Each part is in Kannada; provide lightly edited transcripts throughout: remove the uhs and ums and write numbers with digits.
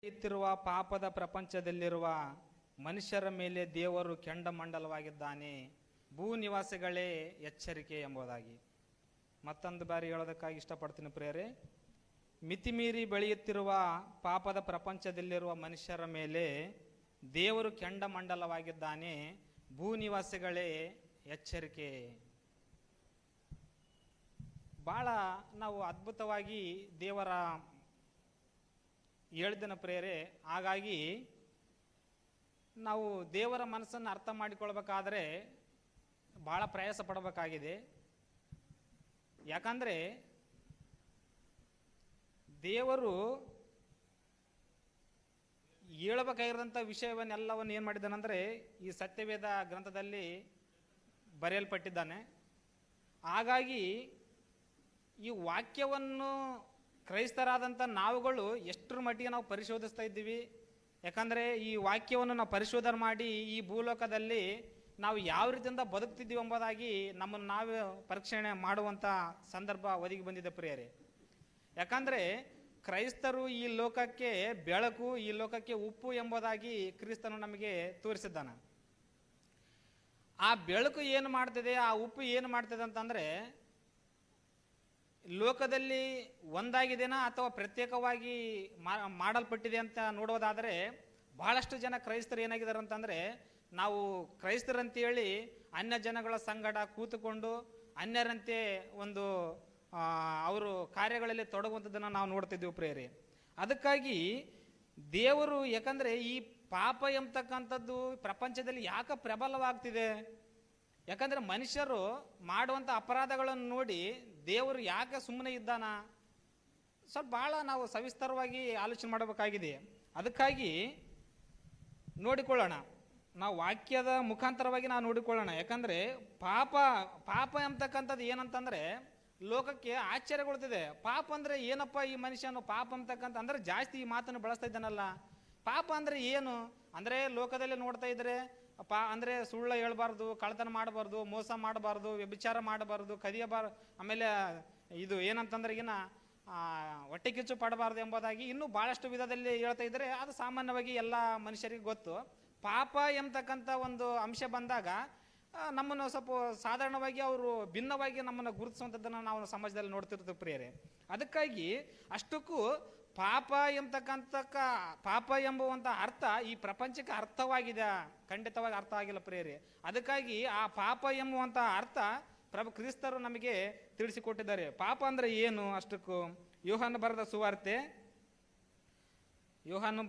ಇತ್ತಿರುವ ಪಾಪದ ಪ್ರಪಂಚದಲ್ಲಿರುವ ಮನುಷ್ಯರ ಮೇಲೆ ದೇವರು ಕೆಂಡಮಂಡಲವಾಗಿದ್ದಾನೆ, ಭೂ ನಿವಾಸಿಗಳೇ ಎಚ್ಚರಿಕೆ ಎಂಬುದಾಗಿ. ಮತ್ತೊಂದು ಬಾರಿ ಹೇಳೋದಕ್ಕಾಗಿ ಇಷ್ಟಪಡ್ತೀನಿ ಪ್ರಿಯರೇ, ಮಿತಿಮೀರಿ ಬೆಳೆಯುತ್ತಿರುವ ಪಾಪದ ಪ್ರಪಂಚದಲ್ಲಿರುವ ಮನುಷ್ಯರ ಮೇಲೆ ದೇವರು ಕೆಂಡಮಂಡಲವಾಗಿದ್ದಾನೆ, ಭೂ ನಿವಾಸಿಗಳೇ ಎಚ್ಚರಿಕೆ. ಭಾಳ ನಾವು ಅದ್ಭುತವಾಗಿ ದೇವರ ಹೇಳಿದನ ಪ್ರಿಯರೇ. ಹಾಗಾಗಿ ನಾವು ದೇವರ ಮನಸ್ಸನ್ನು ಅರ್ಥ ಮಾಡಿಕೊಳ್ಬೇಕಾದ್ರೆ ಭಾಳ ಪ್ರಯಾಸ ಪಡಬೇಕಾಗಿದೆ. ಯಾಕಂದರೆ ದೇವರು ಹೇಳಬೇಕಾಗಿರೋಂಥ ವಿಷಯವನ್ನೆಲ್ಲವನ್ನು ಏನು ಮಾಡಿದ್ದಾನಂದರೆ ಈ ಸತ್ಯವೇದ ಗ್ರಂಥದಲ್ಲಿ ಬರೆಯಲ್ಪಟ್ಟಿದ್ದಾನೆ. ಹಾಗಾಗಿ ಈ ವಾಕ್ಯವನ್ನು ಕ್ರೈಸ್ತರಾದಂಥ ನಾವುಗಳು ಎಷ್ಟರ ಮಟ್ಟಿಗೆ ನಾವು ಪರಿಶೋಧಿಸ್ತಾ ಇದ್ದೀವಿ. ಯಾಕಂದರೆ ಈ ವಾಕ್ಯವನ್ನು ನಾವು ಪರಿಶೋಧನೆ ಮಾಡಿ ಈ ಭೂಲೋಕದಲ್ಲಿ ನಾವು ಯಾವ ರೀತಿಯಿಂದ ಬದುಕ್ತಿದ್ದೀವಿ ಎಂಬುದಾಗಿ ನಮ್ಮನ್ನು ನಾವೇ ಪರೀಕ್ಷಣೆ ಮಾಡುವಂಥ ಸಂದರ್ಭ ಒದಗಿ ಬಂದಿದೆ ಪ್ರಿಯರೇ. ಯಾಕಂದರೆ ಕ್ರೈಸ್ತರು ಈ ಲೋಕಕ್ಕೆ ಬೆಳಕು, ಈ ಲೋಕಕ್ಕೆ ಉಪ್ಪು ಎಂಬುದಾಗಿ ಕ್ರಿಸ್ತನು ನಮಗೆ ತೋರಿಸಿದ್ದಾನೆ. ಆ ಬೆಳಕು ಏನು ಮಾಡ್ತಿದೆ, ಆ ಉಪ್ಪು ಏನು ಮಾಡ್ತಿದೆ ಅಂತಂದರೆ ಲೋಕದಲ್ಲಿ ಒಂದಾಗಿದೆನಾ ಅಥವಾ ಪ್ರತ್ಯೇಕವಾಗಿ ಮಾಡಲ್ಪಟ್ಟಿದೆ ಅಂತ ನೋಡೋದಾದರೆ ಬಹಳಷ್ಟು ಜನ ಕ್ರೈಸ್ತರು ಏನಾಗಿದ್ದಾರೆ ಅಂತಂದರೆ, ನಾವು ಕ್ರೈಸ್ತರಂತೇಳಿ ಅನ್ಯ ಜನಗಳ ಸಂಗಡ ಕೂತುಕೊಂಡು ಅನ್ಯರಂತೆ ಒಂದು ಅವರು ಕಾರ್ಯಗಳಲ್ಲಿ ತೊಡಗುವಂಥದ್ದನ್ನು ನಾವು ನೋಡ್ತಿದ್ದೀವಿ ಪ್ರಿಯರೇ. ಅದಕ್ಕಾಗಿ ದೇವರು, ಯಾಕಂದರೆ ಈ ಪಾಪ ಎಂಬತಕ್ಕಂಥದ್ದು ಪ್ರಪಂಚದಲ್ಲಿ ಯಾಕೆ ಪ್ರಬಲವಾಗ್ತಿದೆ, ಯಾಕಂದರೆ ಮನುಷ್ಯರು ಮಾಡುವಂಥ ಅಪರಾಧಗಳನ್ನು ನೋಡಿ ದೇವರು ಯಾಕೆ ಸುಮ್ಮನೆ ಇದ್ದಾನ, ಸ್ವಲ್ಪ ಭಾಳ ನಾವು ಸವಿಸ್ತರವಾಗಿ ಆಲೋಚನೆ ಮಾಡಬೇಕಾಗಿದೆ. ಅದಕ್ಕಾಗಿ ನೋಡಿಕೊಳ್ಳೋಣ, ನಾವು ವಾಕ್ಯದ ಮುಖಾಂತರವಾಗಿ ನಾವು ನೋಡಿಕೊಳ್ಳೋಣ. ಯಾಕಂದರೆ ಪಾಪ ಎಂಬತಕ್ಕಂಥದ್ದು ಏನಂತಂದರೆ ಲೋಕಕ್ಕೆ ಆಶ್ಚರ್ಯಗೊಳ್ತಿದೆ. ಪಾಪ ಅಂದರೆ ಏನಪ್ಪ, ಈ ಮನುಷ್ಯನು ಪಾಪ ಅಂತಕ್ಕಂಥ ಅಂದರೆ ಜಾಸ್ತಿ ಈ ಮಾತನ್ನು ಬಳಸ್ತಾ ಇದ್ದಾನಲ್ಲ. ಪಾಪ ಅಂದರೆ ಏನು ಅಂದರೆ ಲೋಕದಲ್ಲಿ ನೋಡ್ತಾ ಇದ್ರೆ ಅಂದರೆ ಸುಳ್ಳು ಹೇಳ್ಬಾರ್ದು, ಕಳ್ಳತನ ಮಾಡಬಾರ್ದು, ಮೋಸ ಮಾಡಬಾರ್ದು, ವ್ಯಭಿಚಾರ ಮಾಡಬಾರ್ದು, ಕದಿಯಬಾರ್ದು, ಆಮೇಲೆ ಇದು ಏನಂತಂದ್ರೆ ಈಗಿನ ಹೊಟ್ಟೆ ಕಿಚ್ಚು ಪಡಬಾರ್ದು ಎಂಬುದಾಗಿ ಇನ್ನೂ ಭಾಳಷ್ಟು ವಿಧದಲ್ಲಿ ಹೇಳ್ತಾ ಇದ್ದಾರೆ. ಅದು ಸಾಮಾನ್ಯವಾಗಿ ಎಲ್ಲ ಮನುಷ್ಯರಿಗೆ ಗೊತ್ತು. ಪಾಪ ಎಂಬತಕ್ಕಂಥ ಒಂದು ಅಂಶ ಬಂದಾಗ ನಮ್ಮನ್ನು ಸ್ವಲ್ಪ ಸಾಧಾರಣವಾಗಿ ಅವರು ಭಿನ್ನವಾಗಿ ನಮ್ಮನ್ನು ಗುರುತಿಸುವಂಥದ್ದನ್ನು ನಾವು ಸಮಾಜದಲ್ಲಿ ನೋಡ್ತಿರ್ತೀವಿ ಪ್ರಿಯರೇ. ಅದಕ್ಕಾಗಿ ಅಷ್ಟಕ್ಕೂ ಪಾಪ ಎಂಬುವಂಥ ಅರ್ಥ ಈ ಪ್ರಪಂಚಕ್ಕೆ ಅರ್ಥವಾಗಿದೆ, ಖಂಡಿತವಾಗಿ ಅರ್ಥ ಆಗಿಲ್ಲ ಪ್ರಿಯರೇ. ಅದಕ್ಕಾಗಿ ಆ ಪಾಪ ಎಂಬುವಂಥ ಅರ್ಥ ಕ್ರಿಸ್ತರು ನಮಗೆ ತಿಳಿಸಿಕೊಟ್ಟಿದ್ದಾರೆ. ಪಾಪ ಅಂದರೆ ಏನು ಅಷ್ಟಕ್ಕೂ ಯೋಹಾನನು ಬರೆದ ಸುವಾರ್ತೆ, ಯೋಹಾನನು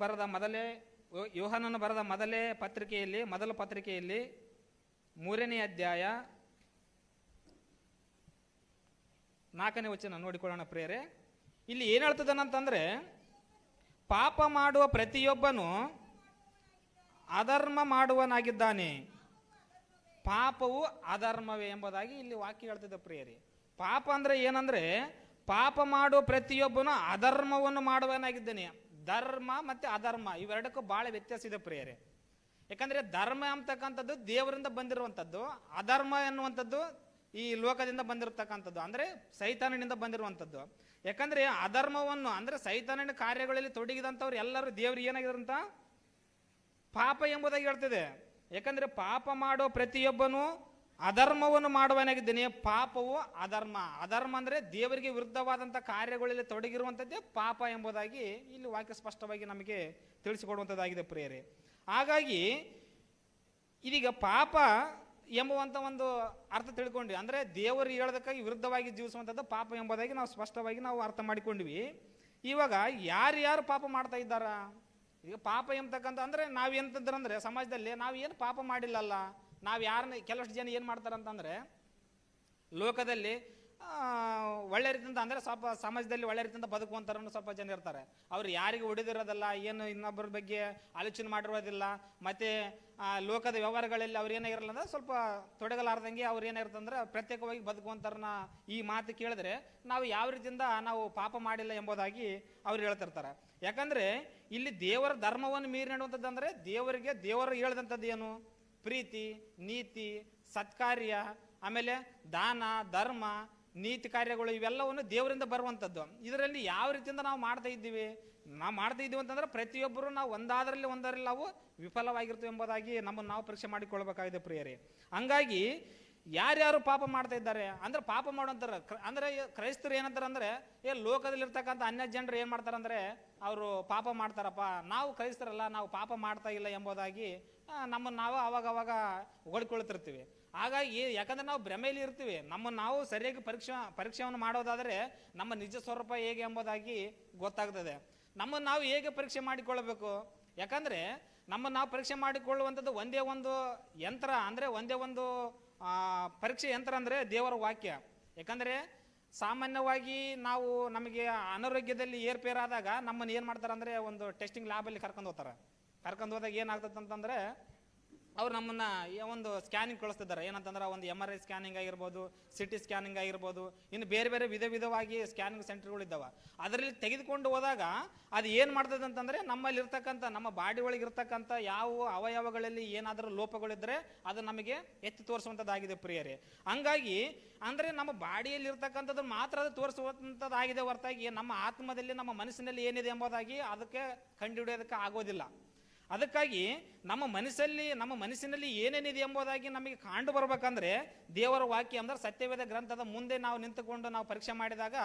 ಬರೆದ ಮೊದಲ ಪತ್ರಿಕೆಯಲ್ಲಿ 3ನೇ ಅಧ್ಯಾಯ 4ನೇ ವಚನ ನೋಡಿಕೊಳ್ಳೋಣ ಪ್ರಿಯರೇ. ಇಲ್ಲಿ ಏನು ಹೇಳ್ತದನಂತಂದ್ರೆ, ಪಾಪ ಮಾಡುವ ಪ್ರತಿಯೊಬ್ಬನು ಅಧರ್ಮ ಮಾಡುವನಾಗಿದ್ದಾನೆ, ಪಾಪವು ಅಧರ್ಮವೇ ಎಂಬುದಾಗಿ ಇಲ್ಲಿ ವಾಕ್ಯ ಹೇಳ್ತಿದ್ದ ಪ್ರಿಯರೇ. ಪಾಪ ಅಂದ್ರೆ ಏನಂದ್ರೆ, ಪಾಪ ಮಾಡುವ ಪ್ರತಿಯೊಬ್ಬನು ಅಧರ್ಮವನ್ನು ಮಾಡುವನಾಗಿದ್ದಾನೆ. ಧರ್ಮ ಮತ್ತೆ ಅಧರ್ಮ ಇವೆರಡಕ್ಕೂ ಬಹಳ ವ್ಯತ್ಯಾಸ ಇದೆ ಪ್ರಿಯರೇ. ಯಾಕಂದ್ರೆ ಧರ್ಮ ಅಂತಕ್ಕಂಥದ್ದು ದೇವರಿಂದ ಬಂದಿರುವಂಥದ್ದು, ಅಧರ್ಮ ಎನ್ನುವಂಥದ್ದು ಈ ಲೋಕದಿಂದ ಬಂದಿರತಕ್ಕಂಥದ್ದು, ಅಂದರೆ ಸೈತಾನನಿಂದ ಬಂದಿರುವಂಥದ್ದು. ಯಾಕಂದ್ರೆ ಅಧರ್ಮವನ್ನು ಅಂದರೆ ಸೈತಾನನ ಕಾರ್ಯಗಳಲ್ಲಿ ತೊಡಗಿದಂಥವ್ರು ಎಲ್ಲರೂ ದೇವ್ರಿಗೆ ಏನಾಗಿದ್ರಂತ ಪಾಪ ಎಂಬುದಾಗಿ ಹೇಳ್ತಿದೆ. ಯಾಕಂದ್ರೆ ಪಾಪ ಮಾಡೋ ಪ್ರತಿಯೊಬ್ಬನು ಅಧರ್ಮವನ್ನು ಮಾಡುವನಾಗಿದ್ದೇನೆ, ಪಾಪವು ಅಧರ್ಮ. ಅಧರ್ಮ ಅಂದರೆ ದೇವರಿಗೆ ವಿರುದ್ಧವಾದಂಥ ಕಾರ್ಯಗಳಲ್ಲಿ ತೊಡಗಿರುವಂಥದ್ದೇ ಪಾಪ ಎಂಬುದಾಗಿ ಇಲ್ಲಿ ವಾಕ್ಯ ಸ್ಪಷ್ಟವಾಗಿ ನಮಗೆ ತಿಳಿಸಿಕೊಡುವಂಥದ್ದಾಗಿದೆ ಪ್ರಿಯರೇ. ಹಾಗಾಗಿ ಇದೀಗ ಪಾಪ ಎಂಬುವಂಥ ಒಂದು ಅರ್ಥ ತಿಳ್ಕೊಂಡ್ವಿ, ಅಂದರೆ ದೇವರು ಹೇಳೋದಕ್ಕಾಗಿ ವಿರುದ್ಧವಾಗಿ ಜೀವಿಸುವಂಥದ್ದು ಪಾಪ ಎಂಬುದಾಗಿ ನಾವು ಸ್ಪಷ್ಟವಾಗಿ ನಾವು ಅರ್ಥ ಮಾಡಿಕೊಂಡ್ವಿ. ಇವಾಗ ಯಾರ್ಯಾರು ಪಾಪ ಮಾಡ್ತಾ ಇದ್ದಾರ, ಈಗ ಪಾಪ ಎಂಬತಕ್ಕಂಥ ಅಂದರೆ ನಾವೇನಂತಂದ್ರೆ ಸಮಾಜದಲ್ಲಿ ನಾವು ಏನು ಪಾಪ ಮಾಡಿಲ್ಲಲ್ಲ, ನಾವು ಯಾರನ್ನ ಕೆಲವಷ್ಟು ಜನ ಏನು ಮಾಡ್ತಾರಂತಂದರೆ ಲೋಕದಲ್ಲಿ ಒಳ್ಳೆ ರೀತಿಯಿಂದ ಅಂದರೆ ಸ್ವಲ್ಪ ಸಮಾಜದಲ್ಲಿ ಒಳ್ಳೆ ರೀತಿಯಿಂದ ಬದುಕುವಂಥವ್ರನ್ನು ಸ್ವಲ್ಪ ಜನ ಇರ್ತಾರೆ. ಅವ್ರು ಯಾರಿಗೆ ಹೊಡೆದಿರೋದಲ್ಲ, ಏನು ಇನ್ನೊಬ್ಬರ ಬಗ್ಗೆ ಆಲೋಚನೆ ಮಾಡಿರೋದಿಲ್ಲ, ಮತ್ತು ಲೋಕದ ವ್ಯವಹಾರಗಳಲ್ಲಿ ಅವ್ರು ಏನಾಗಿರಲ್ಲ ಅಂದ್ರೆ ಸ್ವಲ್ಪ ತೊಡಗಲಾರ್ದಂಗೆ ಅವ್ರು ಏನಾಗಿರ್ತಂದ್ರೆ ಪ್ರತ್ಯೇಕವಾಗಿ ಬದುಕುವಂಥವ್ರನ್ನ ಈ ಮಾತು ಕೇಳಿದ್ರೆ ನಾವು ಯಾವ ರೀತಿಯಿಂದ ನಾವು ಪಾಪ ಮಾಡಿಲ್ಲ ಎಂಬುದಾಗಿ ಅವ್ರು ಹೇಳ್ತಿರ್ತಾರೆ. ಯಾಕಂದರೆ ಇಲ್ಲಿ ದೇವರ ಧರ್ಮವನ್ನು ಮೀರಿ ನಡೆಯುವಂಥದ್ದು ಅಂದರೆ ದೇವರು ಹೇಳಿದಂಥದ್ದು ಏನು, ಪ್ರೀತಿ, ನೀತಿ, ಸತ್ಕಾರ್ಯ, ಆಮೇಲೆ ದಾನ, ಧರ್ಮ, ನೀತಿ ಕಾರ್ಯಗಳು ಇವೆಲ್ಲವನ್ನು ದೇವರಿಂದ ಬರುವಂಥದ್ದು. ಇದರಲ್ಲಿ ಯಾವ ರೀತಿಯಿಂದ ನಾವು ಮಾಡ್ತಾ ಇದ್ದೀವಿ, ನಾವು ಮಾಡ್ತಾ ಇದ್ದೀವಿ ಅಂತಂದ್ರೆ ಪ್ರತಿಯೊಬ್ಬರು ನಾವು ಒಂದರಲ್ಲಿ ನಾವು ವಿಫಲವಾಗಿರ್ತೀವಿ ಎಂಬುದಾಗಿ ನಮ್ಮನ್ನು ನಾವು ಪರೀಕ್ಷೆ ಮಾಡಿಕೊಳ್ಬೇಕಾಗಿದೆ ಪ್ರಿಯರೇ. ಹಂಗಾಗಿ ಯಾರ್ಯಾರು ಪಾಪ ಮಾಡ್ತಾ ಇದ್ದಾರೆ ಅಂದ್ರೆ ಪಾಪ ಮಾಡುವಂತಾರೆ ಅಂದ್ರೆ ಕ್ರೈಸ್ತರು ಏನಂತಾರೆ ಅಂದ್ರೆ ಲೋಕದಲ್ಲಿರ್ತಕ್ಕಂಥ ಅನ್ಯ ಜನರು ಏನು ಮಾಡ್ತಾರಂದ್ರೆ ಅವರು ಪಾಪ ಮಾಡ್ತಾರಪ್ಪ, ನಾವು ಕ್ರೈಸ್ತರಲ್ಲ, ನಾವು ಪಾಪ ಮಾಡ್ತಾ ಇಲ್ಲ ಎಂಬುದಾಗಿ ನಮ್ಮನ್ನು ನಾವು ಅವಾಗ ಹೊಗಳ್ಕೊಳ್ತಿರ್ತೀವಿ. ಹಾಗಾಗಿ ಯಾಕಂದ್ರೆ ನಾವು ಭ್ರಮೆಯಲ್ಲಿ ಇರ್ತೀವಿ. ನಮ್ಮನ್ನು ನಾವು ಸರಿಯಾಗಿ ಪರೀಕ್ಷೆಯನ್ನು ಮಾಡೋದಾದರೆ ನಮ್ಮ ನಿಜ ಸ್ವರೂಪ ಹೇಗೆ ಎಂಬುದಾಗಿ ಗೊತ್ತಾಗ್ತದೆ. ನಮ್ಮನ್ನು ನಾವು ಹೇಗೆ ಪರೀಕ್ಷೆ ಮಾಡಿಕೊಳ್ಳಬೇಕು? ಯಾಕಂದ್ರೆ ನಮ್ಮನ್ನು ನಾವು ಪರೀಕ್ಷೆ ಮಾಡಿಕೊಳ್ಳುವಂಥದ್ದು ಒಂದೇ ಒಂದು ಯಂತ್ರ, ಅಂದರೆ ಒಂದೇ ಒಂದು ಪರೀಕ್ಷೆ ಯಂತ್ರ ಅಂದರೆ ದೇವರ ವಾಕ್ಯ. ಯಾಕಂದರೆ ಸಾಮಾನ್ಯವಾಗಿ ನಾವು ನಮಗೆ ಅನಾರೋಗ್ಯದಲ್ಲಿ ಏರ್ಪೇರಾದಾಗ ನಮ್ಮನ್ನು ಏನು ಮಾಡ್ತಾರೆ ಅಂದರೆ ಒಂದು ಟೆಸ್ಟಿಂಗ್ ಲ್ಯಾಬಲ್ಲಿ ಕರ್ಕೊಂಡು ಹೋದಾಗ ಏನಾಗ್ತದೆ ಅಂತಂದರೆ ಅವ್ರು ನಮ್ಮನ್ನು ಒಂದು ಸ್ಕ್ಯಾನಿಂಗ್ ಕಳಿಸ್ತಿದ್ದಾರೆ. ಏನಂತಂದ್ರೆ ಒಂದು MRI ಸ್ಕ್ಯಾನಿಂಗ್ ಆಗಿರ್ಬೋದು, CT ಸ್ಕ್ಯಾನಿಂಗ್ ಆಗಿರ್ಬೋದು, ಇನ್ನು ಬೇರೆ ಬೇರೆ ವಿಧವಾಗಿ ಸ್ಕ್ಯಾನಿಂಗ್ ಸೆಂಟರ್ಗಳಿದ್ದಾವೆ. ಅದರಲ್ಲಿ ತೆಗೆದುಕೊಂಡು ಹೋದಾಗ ಅದು ಏನು ಮಾಡ್ತದೆ ಅಂತಂದರೆ ನಮ್ಮಲ್ಲಿರ್ತಕ್ಕಂಥ ನಮ್ಮ ಬಾಡಿ ಒಳಗೆ ಇರ್ತಕ್ಕಂಥ ಯಾವ ಅವಯವಗಳಲ್ಲಿ ಏನಾದರೂ ಲೋಪಗಳಿದ್ದರೆ ಅದು ನಮಗೆ ಎತ್ತಿ ತೋರಿಸುವಂಥದ್ದಾಗಿದೆ ಪ್ರಿಯರೇ. ಹಂಗಾಗಿ ಅಂದರೆ ನಮ್ಮ ಬಾಡಿಯಲ್ಲಿ ಇರ್ತಕ್ಕಂಥದ್ದು ಮಾತ್ರ ಅದು ತೋರಿಸುವಂಥದ್ದಾಗಿದೆ ಹೊರತಾಗಿ ನಮ್ಮ ಆತ್ಮದಲ್ಲಿ ನಮ್ಮ ಮನಸ್ಸಿನಲ್ಲಿ ಏನಿದೆ ಎಂಬುದಾಗಿ ಅದಕ್ಕೆ ಕಂಡುಹಿಡಿಯೋದಕ್ಕೆ ಆಗೋದಿಲ್ಲ. ಅದಕ್ಕಾಗಿ ನಮ್ಮ ಮನಸ್ಸಿನಲ್ಲಿ ಏನೇನಿದೆ ಎಂಬುದಾಗಿ ನಮಗೆ ಕಾಂಡು ಬರ್ಬೇಕಂದ್ರೆ ದೇವರ ವಾಕ್ಯ ಅಂದ್ರೆ ಸತ್ಯವೇದ ಗ್ರಂಥದ ಮುಂದೆ ನಾವು ನಿಂತುಕೊಂಡು ನಾವು ಪರೀಕ್ಷೆ ಮಾಡಿದಾಗ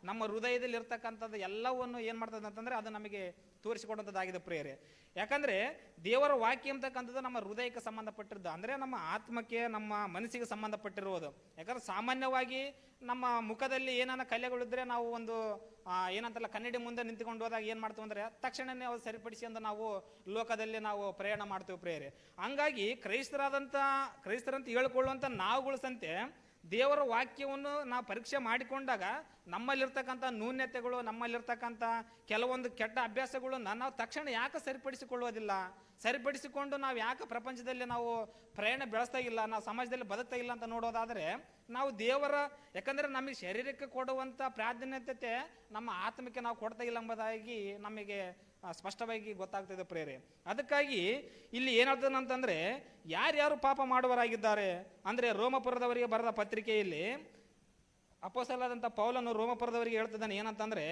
ನಮ್ಮ ಹೃದಯದಲ್ಲಿ ಇರ್ತಕ್ಕಂಥದ್ದು ಎಲ್ಲವನ್ನು ಏನು ಮಾಡ್ತದೆ ಅಂತಂದ್ರೆ ಅದು ನಮಗೆ ತೋರಿಸಿಕೊಡುವಂಥದ್ದಾಗಿದೆ ಪ್ರಿಯರೇ. ಯಾಕಂದ್ರೆ ದೇವರ ವಾಕ್ಯ ಅಂತಕ್ಕಂಥದ್ದು ನಮ್ಮ ಹೃದಯಕ್ಕೆ ಸಂಬಂಧಪಟ್ಟಿದ್ದು, ಅಂದ್ರೆ ನಮ್ಮ ಆತ್ಮಕ್ಕೆ ನಮ್ಮ ಮನಸ್ಸಿಗೆ ಸಂಬಂಧಪಟ್ಟಿರುವುದು. ಯಾಕಂದ್ರೆ ಸಾಮಾನ್ಯವಾಗಿ ನಮ್ಮ ಮುಖದಲ್ಲಿ ಏನಾನ ಕಲೆಗಳಿದ್ರೆ ನಾವು ಒಂದು ಏನಂತಲ್ಲ ಕನ್ನಡಿ ಮುಂದೆ ನಿಂತುಕೊಂಡು ಹೋದಾಗ ಏನು ಮಾಡ್ತೀವಿ ಅಂದರೆ ತಕ್ಷಣನೇ ಅವು ಸರಿಪಡಿಸಿ ಅಂತ ನಾವು ಲೋಕದಲ್ಲಿ ನಾವು ಪ್ರಯಾಣ ಮಾಡ್ತೀವಿ ಪ್ರಿಯರೇ. ಹಂಗಾಗಿ ಕ್ರೈಸ್ತರಂತ ಹೇಳಿಕೊಳ್ಳುವಂಥ ನಾವುಗಳು ಸಂತೆ ದೇವರ ವಾಕ್ಯವನ್ನು ನಾವು ಪರೀಕ್ಷೆ ಮಾಡಿಕೊಂಡಾಗ ನಮ್ಮಲ್ಲಿರ್ತಕ್ಕಂಥ ನ್ಯೂನ್ಯತೆಗಳು, ನಮ್ಮಲ್ಲಿರ್ತಕ್ಕಂಥ ಕೆಲವೊಂದು ಕೆಟ್ಟ ಅಭ್ಯಾಸಗಳು ನಾವು ತಕ್ಷಣ ಯಾಕೆ ಸರಿಪಡಿಸಿಕೊಳ್ಳುವುದಿಲ್ಲ? ಸರಿಪಡಿಸಿಕೊಂಡು ನಾವು ಯಾಕೆ ಪ್ರಪಂಚದಲ್ಲಿ ನಾವು ಪ್ರಯಾಣ ಬೆಳೆಸ್ತಾ ಇಲ್ಲ, ನಾವು ಸಮಾಜದಲ್ಲಿ ಬದುಕ್ತಾ ಇಲ್ಲ ಅಂತ ನೋಡೋದಾದರೆ ನಾವು ಯಾಕಂದರೆ ನಮಗೆ ಶರೀರಕ್ಕೆ ಕೊಡುವಂಥ ಪ್ರಾಧಾನ್ಯತೆ ನಮ್ಮ ಆತ್ಮಕ್ಕೆ ನಾವು ಕೊಡ್ತಾ ಇಲ್ಲ ಎಂಬುದಾಗಿ ನಮಗೆ ಸ್ಪಷ್ಟವಾಗಿ ಗೊತ್ತಾಗ್ತಿದೆ ಪ್ರೇರೆ. ಅದಕ್ಕಾಗಿ ಇಲ್ಲಿ ಏನಾಗ್ತದೆ ಅಂತಂದರೆ ಯಾರ್ಯಾರು ಪಾಪ ಮಾಡುವರಾಗಿದ್ದಾರೆ ಅಂದರೆ ರೋಮಪುರದವರಿಗೆ ಬರೆದ ಪತ್ರಿಕೆಯಲ್ಲಿ ಅಪೊಸ್ತಲನಾದಂಥ ಪೌಲನು ರೋಮಪುರದವರಿಗೆ ಹೇಳ್ತಿದ್ದಾನೆ. ಏನಂತಂದರೆ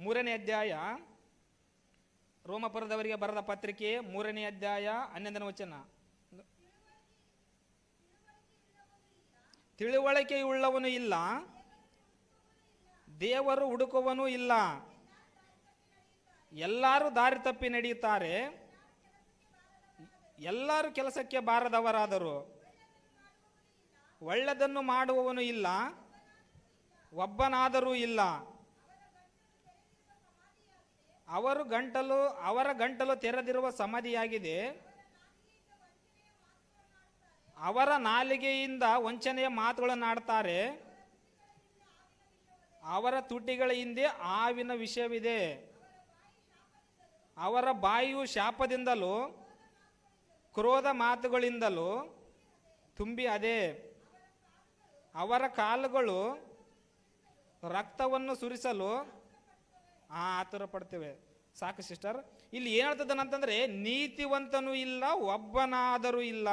3ನೇ ಅಧ್ಯಾಯ, ರೋಮಪುರದವರಿಗೆ ಬರೆದ ಪತ್ರಿಕೆ 3ನೇ ಅಧ್ಯಾಯ 11ನೇ ವಚನ. ತಿಳುವಳಿಕೆಯುಳ್ಳವನು ಇಲ್ಲ, ದೇವರು ಹುಡುಕುವನು ಇಲ್ಲ, ಎಲ್ಲರೂ ದಾರಿ ತಪ್ಪಿ ನಡೆಯುತ್ತಾರೆ, ಎಲ್ಲರೂ ಕೆಲಸಕ್ಕೆ ಬಾರದವರಾದರು, ಒಳ್ಳೆದನ್ನು ಮಾಡುವವನು ಇಲ್ಲ, ಒಬ್ಬನಾದರೂ ಇಲ್ಲ, ಅವರ ಗಂಟಲು ತೆರೆದಿರುವ ಸಮಾಧಿಯಾಗಿದೆ, ಅವರ ನಾಲಿಗೆಯಿಂದ ವಂಚನೆಯ ಮಾತುಗಳನ್ನು ಆಡ್ತಾರೆ, ಅವರ ತುಟಿಗಳ ಹಿಂದೆ ಹಾವಿನ ವಿಷಯವಿದೆ, ಅವರ ಬಾಯಿಯು ಶಾಪದಿಂದಲೂ ಕ್ರೋಧ ಮಾತುಗಳಿಂದಲೂ ತುಂಬಿ ಅದೇ, ಅವರ ಕಾಲುಗಳು ರಕ್ತವನ್ನು ಸುರಿಸಲು ಆತುರ ಪಡ್ತೇವೆ. ಸಾಕು ಸಿಸ್ಟರ್. ಇಲ್ಲಿ ಏನ್ ಹೇಳ್ತದನಂತಂದ್ರೆ ನೀತಿವಂತನೂ ಇಲ್ಲ, ಒಬ್ಬನಾದರೂ ಇಲ್ಲ.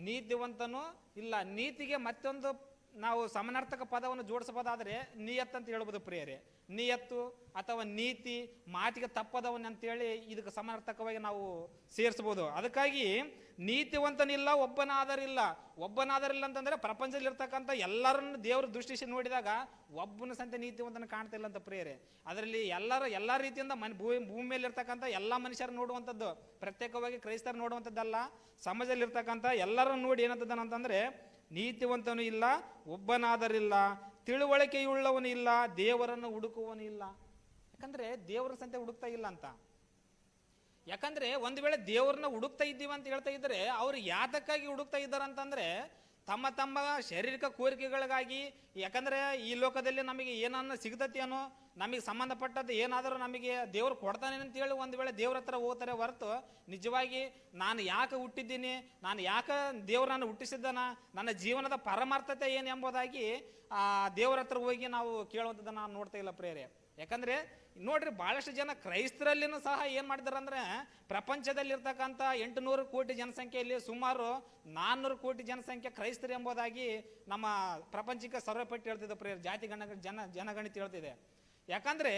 ನೀತಿವಂತನೂ ಇಲ್ಲ. ನೀತಿಗೆ ಮತ್ತೊಂದು ನಾವು ಸಮಾನಾರ್ಥಕ ಪದವನ್ನು ಜೋಡಿಸಬಹುದಾದ್ರೆ ನಿಯತ್ ಅಂತ ಹೇಳ್ಬೋದು ಪ್ರಿಯರೇ. ನಿಯತ್ತು ಅಥವಾ ನೀತಿ, ಮಾತಿಗೆ ತಪ್ಪದವನ್ ಅಂತೇಳಿ ಇದಕ್ಕೆ ಸಮಾನಾರ್ಥಕವಾಗಿ ನಾವು ಸೇರಿಸಬಹುದು. ಅದಕ್ಕಾಗಿ ನೀತಿವಂತನಿಲ್ಲ, ಒಬ್ಬನಾದರಿಲ್ಲ. ಒಬ್ಬನಾದರಿಲ್ಲ ಅಂತಂದ್ರೆ ಪ್ರಪಂಚದಲ್ಲಿ ಇರ್ತಕ್ಕಂಥ ಎಲ್ಲರನ್ನು ದೇವರು ದೃಷ್ಟಿಸಿ ನೋಡಿದಾಗ ಒಬ್ಬನ ಸಂತೆ ನೀತಿವಂತನ ಕಾಣ್ತಿಲ್ಲ ಅಂತ ಪ್ರಿಯರೇ. ಅದರಲ್ಲಿ ಎಲ್ಲ ರೀತಿಯಿಂದ ಭೂಮಿ ಮೇಲೆ ಇರ್ತಕ್ಕಂಥ ಎಲ್ಲ ಮನುಷ್ಯರು ನೋಡುವಂಥದ್ದು, ಪ್ರತ್ಯೇಕವಾಗಿ ಕ್ರೈಸ್ತರು ನೋಡುವಂಥದ್ದಲ್ಲ, ಸಮಾಜದಲ್ಲಿ ಇರ್ತಕ್ಕಂಥ ಎಲ್ಲರನ್ನು ನೋಡಿ ಏನಂತಂದ್ರೆ ನೀತಿವಂತನು ಇಲ್ಲ, ಒಬ್ಬನಾದರಿಲ್ಲ, ತಿಳುವಳಿಕೆಯುಳ್ಳವನು ಇಲ್ಲ, ದೇವರನ್ನು ಹುಡುಕುವನು ಇಲ್ಲ. ಯಾಕಂದ್ರೆ ದೇವರ ಸಂತೆ ಹುಡುಕ್ತಾ ಇಲ್ಲ ಅಂತ. ಯಾಕಂದ್ರೆ ಒಂದು ವೇಳೆ ದೇವ್ರನ್ನ ಹುಡುಕ್ತಾ ಇದ್ದೀವಿ ಅಂತ ಹೇಳ್ತಾ ಇದ್ರೆ ಅವ್ರು ಯಾತಕ್ಕಾಗಿ ಹುಡುಕ್ತಾ ಇದ್ದಾರಂತಂದ್ರೆ ತಮ್ಮ ತಮ್ಮ ಶಾರೀರಿಕ ಕೋರಿಕೆಗಳಿಗಾಗಿ. ಯಾಕಂದ್ರೆ ಈ ಲೋಕದಲ್ಲಿ ನಮಗೆ ಏನನ್ನ ಸಿಗ್ತತಿ ನಮಗೆ ಸಂಬಂಧಪಟ್ಟದ್ದು ಏನಾದರೂ ನಮಗೆ ದೇವ್ರು ಕೊಡ್ತಾನೆ ಅಂತೇಳಿ ಒಂದು ವೇಳೆ ದೇವ್ರ ಹತ್ರ ಹೋಗ್ತಾರೆ ಹೊರತು ನಿಜವಾಗಿ ನಾನು ಯಾಕೆ ಹುಟ್ಟಿದ್ದೀನಿ, ನಾನು ಯಾಕೆ ದೇವ್ರನ್ನ ಹುಟ್ಟಿಸಿದ್ದಾನ, ನನ್ನ ಜೀವನದ ಪರಮಾರ್ಥತೆ ಏನು ಎಂಬುದಾಗಿ ದೇವ್ರ ಹತ್ರ ಹೋಗಿ ನಾವು ಕೇಳುವಂಥದ್ದನ್ನು ನಾವು ನೋಡ್ತಾ ಇಲ್ಲ ಪ್ರೇರೆ. ಯಾಕಂದ್ರೆ ನೋಡ್ರಿ ಬಹಳಷ್ಟು ಜನ ಕ್ರೈಸ್ತರಲ್ಲಿನೂ ಸಹ ಏನ್ ಮಾಡಿದಾರೆ ಅಂದ್ರೆ ಪ್ರಪಂಚದಲ್ಲಿರ್ತಕ್ಕಂಥ 800 ಕೋಟಿ ಜನಸಂಖ್ಯೆಯಲ್ಲಿ ಸುಮಾರು 400 ಕೋಟಿ ಜನಸಂಖ್ಯೆ ಕ್ರೈಸ್ತರು ಎಂಬುದಾಗಿ ನಮ್ಮ ಪ್ರಪಂಚಕ್ಕೆ ಸರ್ವೆ ಪಟ್ಟಿ ಹೇಳ್ತಿದ್ದ ಪ್ರೇರ್ ಜಾತಿ ಜನಗಣಿತ ಹೇಳ್ತಿದೆ. ಯಾಕಂದ್ರೆ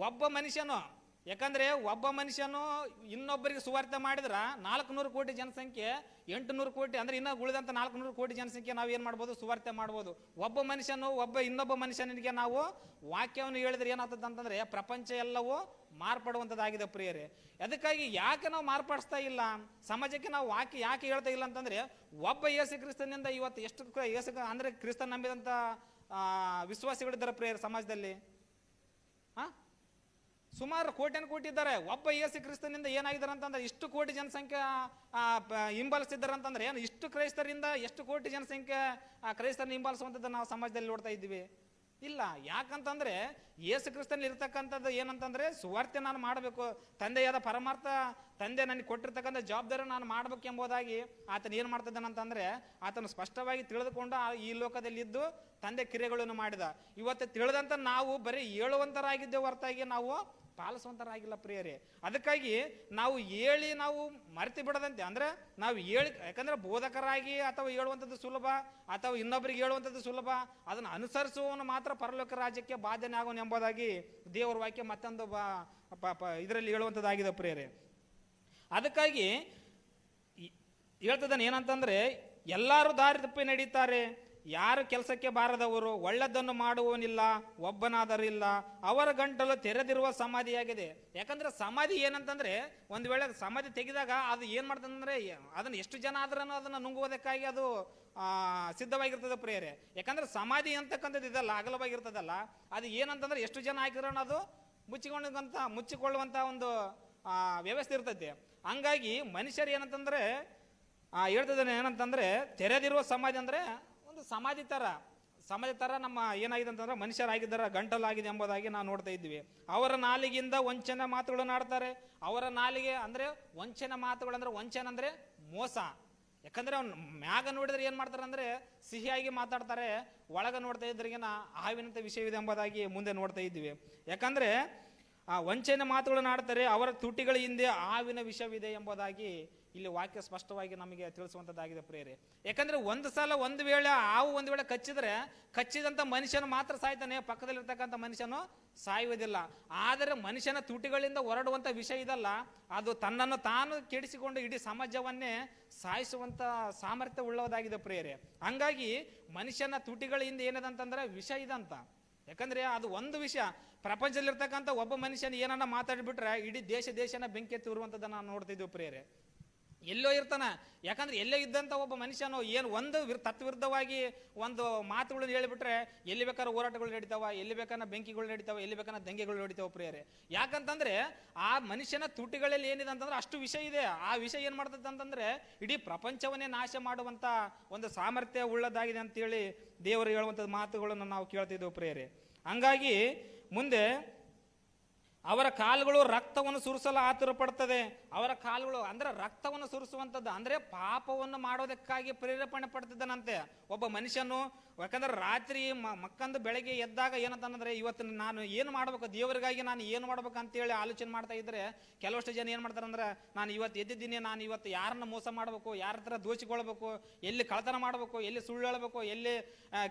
ಒಬ್ಬ ಮನುಷ್ಯನು ಯಾಕಂದ್ರೆ ಒಬ್ಬ ಮನುಷ್ಯನು ಇನ್ನೊಬ್ಬರಿಗೆ ಸುವಾರ್ತೆ ಮಾಡಿದ್ರ 400 ಕೋಟಿ ಜನಸಂಖ್ಯೆ 800 ಕೋಟಿ ಅಂದ್ರೆ ಇನ್ನ ಉಳಿದಂತ 400 ಕೋಟಿ ಜನಸಂಖ್ಯೆ ನಾವು ಏನ್ ಮಾಡ್ಬೋದು, ಸುವಾರ್ತೆ ಮಾಡ್ಬೋದು. ಒಬ್ಬ ಮನುಷ್ಯನು ಇನ್ನೊಬ್ಬ ಮನುಷ್ಯನಿಗೆ ನಾವು ವಾಕ್ಯವನ್ನು ಹೇಳಿದ್ರೆ ಏನಾಗ್ತದೆ ಅಂತಂದ್ರೆ ಪ್ರಪಂಚ ಎಲ್ಲವೂ ಮಾರ್ಪಡುವಂಥದ್ದಾಗಿದೆ ಪ್ರಿಯರೇ. ಅದಕ್ಕಾಗಿ ಯಾಕೆ ನಾವು ಮಾರ್ಪಡಿಸ್ತಾ ಇಲ್ಲ, ಸಮಾಜಕ್ಕೆ ನಾವು ವಾಕ್ಯ ಯಾಕೆ ಹೇಳ್ತಾ ಇಲ್ಲ ಅಂತಂದ್ರೆ, ಒಬ್ಬ ಯೇಸು ಕ್ರಿಸ್ತನಿಂದ ಇವತ್ತು ಎಷ್ಟು ಅಂದ್ರೆ ಕ್ರಿಸ್ತನ್ ನಂಬಿದಂತ ವಿಶ್ವಾಸಿಗಳಿದ್ದಾರೆ ಪ್ರಿಯರೇ ಸಮಾಜದಲ್ಲಿ. ಸುಮಾರು ಕೋಟಿ ಇದ್ದಾರೆ. ಒಬ್ಬ ಯೇಸು ಕ್ರಿಸ್ತನಿಂದ ಏನಾಗಿದ್ದಾರೆ ಅಂತಂದ್ರೆ ಇಷ್ಟು ಕೋಟಿ ಜನಸಂಖ್ಯೆ ಹಿಂಬಾಲಿಸಿದ್ದಾರೆ ಅಂತಂದ್ರೆ ಏನು, ಇಷ್ಟು ಕ್ರೈಸ್ತರಿಂದ ಎಷ್ಟು ಕೋಟಿ ಜನಸಂಖ್ಯೆ ಕ್ರೈಸ್ತರನ್ನ ಹಿಂಬಾಲಿಸುವಂಥದ್ದು ನಾವು ಸಮಾಜದಲ್ಲಿ ನೋಡ್ತಾ ಇದ್ದೀವಿ? ಇಲ್ಲ. ಯಾಕಂತಂದ್ರೆ ಯೇಸು ಕ್ರಿಸ್ತನಲ್ಲಿ ಇರ್ತಕ್ಕಂಥದ್ದು ಏನಂತಂದ್ರೆ ಸುವಾರ್ತೆ ನಾನು ಮಾಡಬೇಕು, ತಂದೆಯಾದ ಪರಮಾರ್ಥ ತಂದೆ ನನಗೆ ಕೊಟ್ಟಿರ್ತಕ್ಕಂಥ ಜವಾಬ್ದಾರಿ ನಾನು ಮಾಡ್ಬೇಕು ಎಂಬುದಾಗಿ ಆತನ ಏನು ಮಾಡ್ತಿದ್ದಾನಂತಂದ್ರೆ ಆತನು ಸ್ಪಷ್ಟವಾಗಿ ತಿಳಿದುಕೊಂಡು ಈ ಲೋಕದಲ್ಲಿ ಇದ್ದು ತಂದೆ ಕ್ರಿಯೆಗಳನ್ನು ಮಾಡಿದ. ಇವತ್ತು ತಿಳಿದಂತ ನಾವು ಬರೀ ಹೇಳುವಂತರಾಗಿದ್ದೇವೆ ಹೊರತಾಗಿ ನಾವು ಪಾಲಿಸುವಂತರಾಗಿಲ್ಲ ಪ್ರಿಯರೇ. ಅದಕ್ಕಾಗಿ ನಾವು ಹೇಳಿ ನಾವು ಮರೆತು ಬಿಡದಂತೆ ಅಂದ್ರೆ ನಾವು ಹೇಳಿ, ಯಾಕಂದ್ರೆ ಬೋಧಕರಾಗಿ ಅಥವಾ ಹೇಳುವಂಥದ್ದು ಸುಲಭ, ಅಥವಾ ಇನ್ನೊಬ್ಬರಿಗೆ ಹೇಳುವಂಥದ್ದು ಸುಲಭ, ಅದನ್ನು ಅನುಸರಿಸುವವನು ಮಾತ್ರ ಪರಲೋಕ ರಾಜ್ಯಕ್ಕೆ ಬಾಧ್ಯನೇ ಆಗೋನು ಎಂಬುದಾಗಿ ದೇವರ ವಾಕ್ಯ ಮತ್ತೊಂದು ಇದರಲ್ಲಿ ಹೇಳುವಂಥದ್ದಾಗಿದೆ ಪ್ರಿಯರೇ. ಅದಕ್ಕಾಗಿ ಹೇಳ್ತದಾನೆ ಏನಂತಂದ್ರೆ, ಎಲ್ಲರೂ ದಾರಿ ತಪ್ಪಿ ನಡೀತಾರೆ, ಯಾರು ಕೆಲಸಕ್ಕೆ ಬಾರದವರು, ಒಳ್ಳೆದನ್ನು ಮಾಡುವವನಿಲ್ಲ, ಒಬ್ಬನಾದರಿಲ್ಲ, ಅವರ ಗಂಟಲು ತೆರೆದಿರುವ ಸಮಾಧಿಯಾಗಿದೆ. ಯಾಕಂದ್ರೆ ಸಮಾಧಿ ಏನಂತಂದ್ರೆ, ಒಂದು ವೇಳೆ ಸಮಾಧಿ ತೆಗೆದಾಗ ಅದು ಏನ್ ಮಾಡ್ತಂದ್ರೆ ಅದನ್ನ ಎಷ್ಟು ಜನ ಆದ್ರೂ ಅದನ್ನ ನುಂಗುವುದಕ್ಕಾಗಿ ಅದು ಸಿದ್ಧವಾಗಿರ್ತದೆ ಪ್ರಿಯರೇ. ಯಾಕಂದ್ರೆ ಸಮಾಧಿ ಅಂತಕ್ಕಂಥದ್ದು ಇದಲ್ಲ, ಅಗಲವಾಗಿರ್ತದಲ್ಲ, ಅದು ಏನಂತಂದ್ರೆ ಎಷ್ಟು ಜನ ಹಾಕಿದ್ರೂ ಅದು ಮುಚ್ಚಿಕೊಳ್ಳುವಂತ ಒಂದು ವ್ಯವಸ್ಥೆ ಇರ್ತೈತಿ. ಹಂಗಾಗಿ ಮನುಷ್ಯರು ಏನಂತಂದ್ರೆ ಹೇಳ್ತಿದ್ದಾನೆ ಏನಂತಂದ್ರೆ, ತೆರೆದಿರುವ ಸಮಾಧಿ ಅಂದ್ರೆ ಒಂದು ಸಮಾಧಿ ತರ ನಮ್ಮ ಏನಾಗಿದೆ ಅಂತಂದ್ರೆ ಮನುಷ್ಯರಾಗಿದ್ದಾರೆ, ಗಂಟಲಾಗಿದೆ ಎಂಬುದಾಗಿ ನಾವು ನೋಡ್ತಾ ಇದ್ವಿ. ಅವರ ನಾಲಿಗೆಯಿಂದ ವಂಚನೆ ಮಾತುಗಳನ್ನು ಆಡ್ತಾರೆ. ಅವರ ನಾಲಿಗೆ ಅಂದ್ರೆ ವಂಚನೆ ಮಾತುಗಳು ಅಂದ್ರೆ, ವಂಚನೆ ಅಂದ್ರೆ ಮೋಸ. ಯಾಕಂದ್ರೆ ಅವ್ನು ಮ್ಯಾಗ ನೋಡಿದ್ರೆ ಏನ್ ಮಾಡ್ತಾರೆ ಅಂದ್ರೆ ಸಿಹಿಯಾಗಿ ಮಾತಾಡ್ತಾರೆ, ಒಳಗ ನೋಡ್ತಾ ಇದ್ರಿಗೇನ ಹಾವಿನಂತ ವಿಷಯವಿದೆ ಎಂಬುದಾಗಿ ಮುಂದೆ ನೋಡ್ತಾ ಇದ್ವಿ. ಯಾಕಂದ್ರೆ ಆ ವಂಚನೆ ಮಾತುಗಳನ್ನು ಆಡ್ತಾರೆ, ಅವರ ತುಟಿಗಳ ಹಿಂದೆ ಹಾವಿನ ವಿಷವಿದೆ ಎಂಬುದಾಗಿ ಇಲ್ಲಿ ವಾಕ್ಯ ಸ್ಪಷ್ಟವಾಗಿ ನಮಗೆ ತಿಳಿಸುವಂಥದ್ದಾಗಿದೆ ಪ್ರೇರೆ. ಯಾಕಂದ್ರೆ ಒಂದು ವೇಳೆ ಹಾವು ಒಂದು ವೇಳೆ ಕಚ್ಚಿದಂಥ ಮನುಷ್ಯನು ಮಾತ್ರ ಸಾಯ್ತಾನೆ, ಪಕ್ಕದಲ್ಲಿರ್ತಕ್ಕಂಥ ಮನುಷ್ಯನು ಸಾಯುವುದಿಲ್ಲ. ಆದರೆ ಮನುಷ್ಯನ ತುಟಿಗಳಿಂದ ಹೊರಡುವಂಥ ವಿಷ ಇದಲ್ಲ, ಅದು ತನ್ನನ್ನು ತಾನು ಕೆಡಿಸಿಕೊಂಡು ಇಡೀ ಸಮಾಜವನ್ನೇ ಸಾಯಿಸುವಂಥ ಸಾಮರ್ಥ್ಯ ಉಳ್ಳದಾಗಿದೆ ಪ್ರೇರೆ. ಹಂಗಾಗಿ ಮನುಷ್ಯನ ತುಟಿಗಳಿಂದ ಏನದಂತಂದ್ರೆ ವಿಷ ಇದಂತ. ಯಾಕಂದ್ರೆ ಅದು ಒಂದು ವಿಷಯ, ಪ್ರಪಂಚದಲ್ಲಿರ್ತಕ್ಕಂಥ ಒಬ್ಬ ಮನುಷ್ಯನ ಏನನ್ನ ಮಾತಾಡ್ಬಿಟ್ರೆ ಇಡೀ ದೇಶನ ಬೆಂಕಿ ಎತ್ತಿರುವಂಥದ್ದನ್ನ ನಾವು ನೋಡ್ತಿದ್ವಿ ಪ್ರೇರೆ. ಎಲ್ಲೋ ಇರ್ತಾನ. ಯಾಕಂದ್ರೆ ಎಲ್ಲೋ ಇದ್ದಂಥ ಒಬ್ಬ ಮನುಷ್ಯನು ಏನು ಒಂದು ತತ್ವಿರುದ್ಧವಾಗಿ ಒಂದು ಮಾತುಗಳನ್ನು ಹೇಳಿಬಿಟ್ರೆ ಎಲ್ಲಿ ಬೇಕಾದ್ರೆ ಹೋರಾಟಗಳು ನಡೀತಾವ, ಎಲ್ಲಿ ಬೇಕಾದ್ರೆ ಬೆಂಕಿಗಳು ನಡೀತಾವ, ಎಲ್ಲಿ ಬೇಕಾದ್ರೆ ದಂಗೆಗಳು ನಡೀತಾವ ಪ್ರಿಯರೇ. ಯಾಕಂತಂದ್ರೆ ಆ ಮನುಷ್ಯನ ತುಟಿಗಳಲ್ಲಿ ಏನಿದೆ ಅಂತಂದ್ರೆ ಅಷ್ಟು ವಿಷಯ ಇದೆ. ಆ ವಿಷಯ ಏನ್ ಮಾಡ್ತದೆ ಅಂತಂದ್ರೆ ಇಡೀ ಪ್ರಪಂಚವನ್ನೇ ನಾಶ ಮಾಡುವಂತ ಒಂದು ಸಾಮರ್ಥ್ಯ ಉಳ್ಳದಾಗಿದೆ ಅಂತೇಳಿ ದೇವರು ಹೇಳುವಂಥದ್ದು ಮಾತುಗಳನ್ನು ನಾವು ಕೇಳ್ತಿದ್ದೇವೆ ಪ್ರಿಯರೇ. ಹಂಗಾಗಿ ಮುಂದೆ ಅವರ ಕಾಲುಗಳು ರಕ್ತವನ್ನು ಸುರಿಸಲು ಆತುರ ಪಡ್ತದೆ. ಅವರ ಕಾಲುಗಳು ಅಂದ್ರೆ ರಕ್ತವನ್ನು ಸುರಿಸುವಂಥದ್ದು ಅಂದ್ರೆ ಪಾಪವನ್ನು ಮಾಡೋದಕ್ಕಾಗಿ ಪ್ರೇರೇಪಣೆ ಪಡ್ತಿದ್ದಾನಂತೆ ಒಬ್ಬ ಮನುಷ್ಯನು. ಯಾಕಂದ್ರೆ ರಾತ್ರಿ ಮಕ್ಕಂದು ಬೆಳಗ್ಗೆ ಎದ್ದಾಗ ಏನಂತಂದ್ರೆ ಇವತ್ತು ನಾನು ಏನು ಮಾಡ್ಬೇಕು, ದೇವರಿಗಾಗಿ ನಾನು ಏನು ಮಾಡ್ಬೇಕು ಅಂತೇಳಿ ಆಲೋಚನೆ ಮಾಡ್ತಾ ಇದ್ರೆ ಕೆಲವಷ್ಟು ಜನ ಏನು ಮಾಡ್ತಾರೆ ಅಂದ್ರೆ, ನಾನು ಇವತ್ತು ಎದ್ದಿದ್ದೀನಿ, ನಾನು ಇವತ್ತು ಯಾರನ್ನ ಮೋಸ ಮಾಡಬೇಕು, ಯಾರ ಹತ್ರ ದೋಚಿಕೊಳ್ಬೇಕು, ಎಲ್ಲಿ ಕಳ್ತನ ಮಾಡಬೇಕು, ಎಲ್ಲಿ ಸುಳ್ಳು ಹೇಳಬೇಕು, ಎಲ್ಲಿ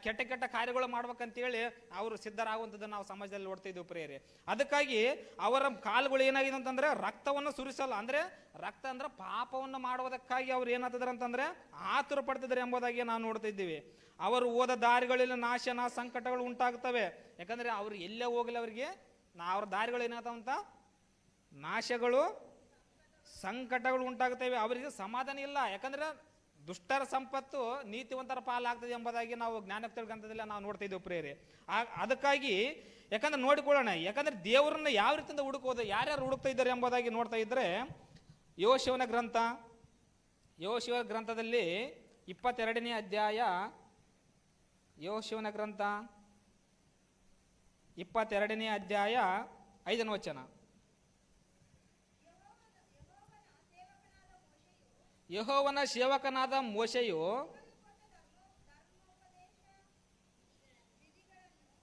ಕೆಟ್ಟ ಕಾರ್ಯಗಳು ಮಾಡ್ಬೇಕಂತೇಳಿ ಅವರು ಸಿದ್ಧರಾಗುವಂಥದ್ದು ನಾವು ಸಮಾಜದಲ್ಲಿ ನೋಡ್ತಾ ಇದ್ದೀವಿ ಪ್ರಿಯರೇ. ಅದಕ್ಕಾಗಿ ಅವರ ಕಾಲುಗಳು ಏನಾಗಿದೆ ಅಂತಂದ್ರೆ ರಕ್ತವನ್ನು ಸುರಿಸಲ್ಲ, ಅಂದ್ರೆ ರಕ್ತ ಅಂದ್ರೆ ಪಾಪವನ್ನು ಮಾಡುವುದಕ್ಕಾಗಿ ಅವ್ರು ಏನಾಗ್ತಿದಾರೆ ಅಂತಂದ್ರೆ ಆತುರ ಪಡ್ತಿದ್ದಾರೆ ಎಂಬುದಾಗಿ ನಾವು ನೋಡ್ತಾ ಇದ್ದೀವಿ. ಅವರು ಹೋದ ದಾರಿಗಳಲ್ಲಿ ನಾಶನ ಸಂಕಟಗಳು ಉಂಟಾಗ್ತವೆ. ಯಾಕಂದ್ರೆ ಅವ್ರು ಎಲ್ಲೇ ಹೋಗಲಿ ಅವರಿಗೆ ಅವ್ರ ದಾರಿಗಳು ಏನಾಗ್ತಾವಂತ ನಾಶಗಳು ಸಂಕಟಗಳು ಉಂಟಾಗ್ತವೆ. ಅವರಿಗೆ ಸಮಾಧಾನ ಇಲ್ಲ. ಯಾಕಂದ್ರೆ ದುಷ್ಟರ ಸಂಪತ್ತು ನೀತಿವಂತರ ಪಾಲಾಗ್ತದೆ ಎಂಬುದಾಗಿ ನಾವು ಜ್ಞಾನೋಕ್ತಿ ಗ್ರಂಥದಲ್ಲಿ ನಾವು ನೋಡ್ತಾ ಇದ್ದೇವೆ ಪ್ರೇರೆ. ಅದಕ್ಕಾಗಿ ಯಾಕಂದ್ರೆ ನೋಡಿಕೊಳ್ಳೋಣ, ಯಾಕಂದ್ರೆ ದೇವರನ್ನ ಯಾವ ರೀತಿಯಿಂದ ಹುಡುಕೋದು, ಯಾರ್ಯಾರು ಹುಡುಕ್ತಾ ಇದ್ದಾರೆ ಎಂಬುದಾಗಿ ನೋಡ್ತಾ ಇದ್ರೆ ಯೋಶುವನ ಗ್ರಂಥದಲ್ಲಿ 22ನೇ ಅಧ್ಯಾಯ, ಯೋಶುವನ ಗ್ರಂಥ 22ನೇ ಅಧ್ಯಾಯ 5ನೇ ವಚನ. ಯೆಹೋವನ ಸೇವಕನಾದ ಮೋಶೆಯು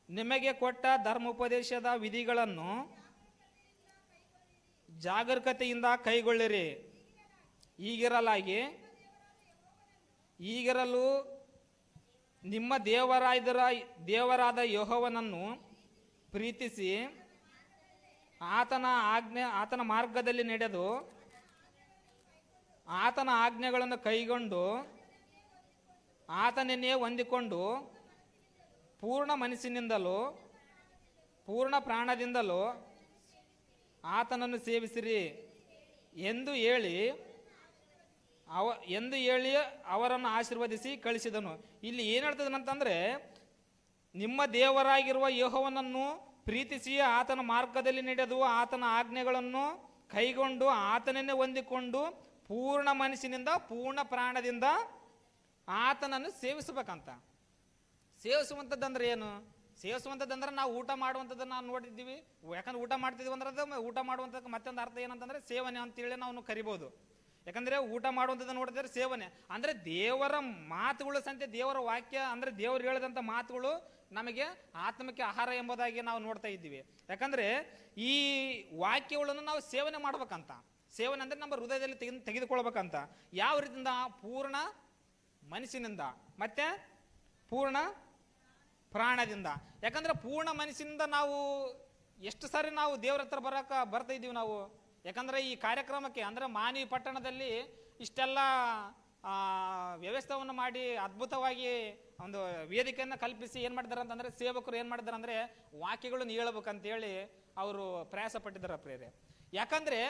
ನಿಮಗೆ ಕೊಟ್ಟ ಧರ್ಮೋಪದೇಶದ ವಿಧಿಗಳನ್ನು ಜಾಗರೂಕತೆಯಿಂದ ಕೈಗೊಳ್ಳಿರಿ. ಈಗಿರಲು ನಿಮ್ಮ ದೇವರಾದ ಯೆಹೋವನನ್ನು ಪ್ರೀತಿಸಿ ಆತನ ಮಾರ್ಗದಲ್ಲಿ ನಡೆದು ಆತನ ಆಜ್ಞೆಗಳನ್ನು ಕೈಗೊಂಡು ಆತನನ್ನೇ ಹೊಂದಿಕೊಂಡು ಪೂರ್ಣ ಮನಸ್ಸಿನಿಂದಲೂ ಪೂರ್ಣ ಪ್ರಾಣದಿಂದಲೂ ಆತನನ್ನು ಸೇವಿಸಿರಿ ಎಂದು ಹೇಳಿ ಅವರನ್ನು ಆಶೀರ್ವದಿಸಿ ಕಳಿಸಿದನು. ಇಲ್ಲಿ ಏನು ಹೇಳ್ತದನಂತಂದ್ರೆ, ನಿಮ್ಮ ದೇವರಾಗಿರುವ ಯೆಹೋವನನ್ನು ಪ್ರೀತಿಸಿ ಆತನ ಮಾರ್ಗದಲ್ಲಿ ನಡೆದು ಆತನ ಆಜ್ಞೆಗಳನ್ನು ಕೈಗೊಂಡು ಆತನನ್ನೇ ಹೊಂದಿಕೊಂಡು ಪೂರ್ಣ ಮನಸ್ಸಿನಿಂದ ಪೂರ್ಣ ಪ್ರಾಣದಿಂದ ಆತನನ್ನು ಸೇವಿಸಬೇಕಂತ. ಸೇವಿಸುವಂಥದ್ದಂದ್ರೆ ಏನು? ಸೇವಿಸುವಂಥದ್ದಂದ್ರೆ ನಾವು ಊಟ ಮಾಡುವಂಥದ್ದನ್ನು ನಾವು ನೋಡಿದ್ದೀವಿ. ಯಾಕಂದ್ರೆ ಊಟ ಮಾಡ್ತಿದ್ವಿ ಅಂದ್ರೆ ಅದು ಊಟ ಮಾಡುವಂಥದ್ದು ಮತ್ತೊಂದು ಅರ್ಥ ಏನಂತಂದ್ರೆ ಸೇವನೆ ಅಂತೇಳಿ ನಾವು ಕರಿಬೋದು. ಯಾಕಂದ್ರೆ ಊಟ ಮಾಡುವಂಥದ್ದು ನೋಡಿದ್ರೆ ಸೇವನೆ ಅಂದ್ರೆ ದೇವರ ಮಾತುಗಳು ಸಂತೆ, ದೇವರ ವಾಕ್ಯ ಅಂದ್ರೆ ದೇವರು ಹೇಳಿದಂಥ ಮಾತುಗಳು ನಮಗೆ ಆತ್ಮಕ್ಕೆ ಆಹಾರ ಎಂಬುದಾಗಿ ನಾವು ನೋಡ್ತಾ ಇದ್ದೀವಿ. ಯಾಕಂದ್ರೆ ಈ ವಾಕ್ಯಗಳನ್ನು ನಾವು ಸೇವನೆ ಮಾಡ್ಬೇಕಂತ. ಸೇವನೆ ಅಂದ್ರೆ ನಮ್ಮ ಹೃದಯದಲ್ಲಿ ತೆಗೆದುಕೊಳ್ಬೇಕಂತ. ಯಾವ ರೀತಿಯಿಂದ? ಪೂರ್ಣ ಮನಸ್ಸಿನಿಂದ ಮತ್ತೆ ಪೂರ್ಣ ಪ್ರಾಣದಿಂದ. ಯಾಕಂದ್ರೆ ಪೂರ್ಣ ಮನಸ್ಸಿನಿಂದ ನಾವು ಎಷ್ಟು ಸಾರಿ ನಾವು ದೇವರ ಹತ್ರ ಬರ್ತಾ ಇದ್ದೀವಿ ನಾವು. ಯಾಕಂದ್ರೆ ಈ ಕಾರ್ಯಕ್ರಮಕ್ಕೆ ಅಂದ್ರೆ ಮಾನವಿ ಪಟ್ಟಣದಲ್ಲಿ ಇಷ್ಟೆಲ್ಲ ವ್ಯವಸ್ಥೆಯನ್ನು ಮಾಡಿ ಅದ್ಭುತವಾಗಿ ಒಂದು ವೇದಿಕೆಯನ್ನು ಕಲ್ಪಿಸಿ ಏನು ಮಾಡಿದಾರೆ ಅಂತಂದ್ರೆ, ಸೇವಕರು ಏನು ಮಾಡಿದಾರೆ ಅಂದ್ರೆ ವಾಕ್ಯಗಳನ್ನು ಹೇಳ್ಬೇಕಂತೇಳಿ ಅವರು ಪ್ರಯಾಸ ಪಟ್ಟಿದ್ದಾರೆ ಪ್ರೇರೆ. ಯಾಕಂದ್ರೆ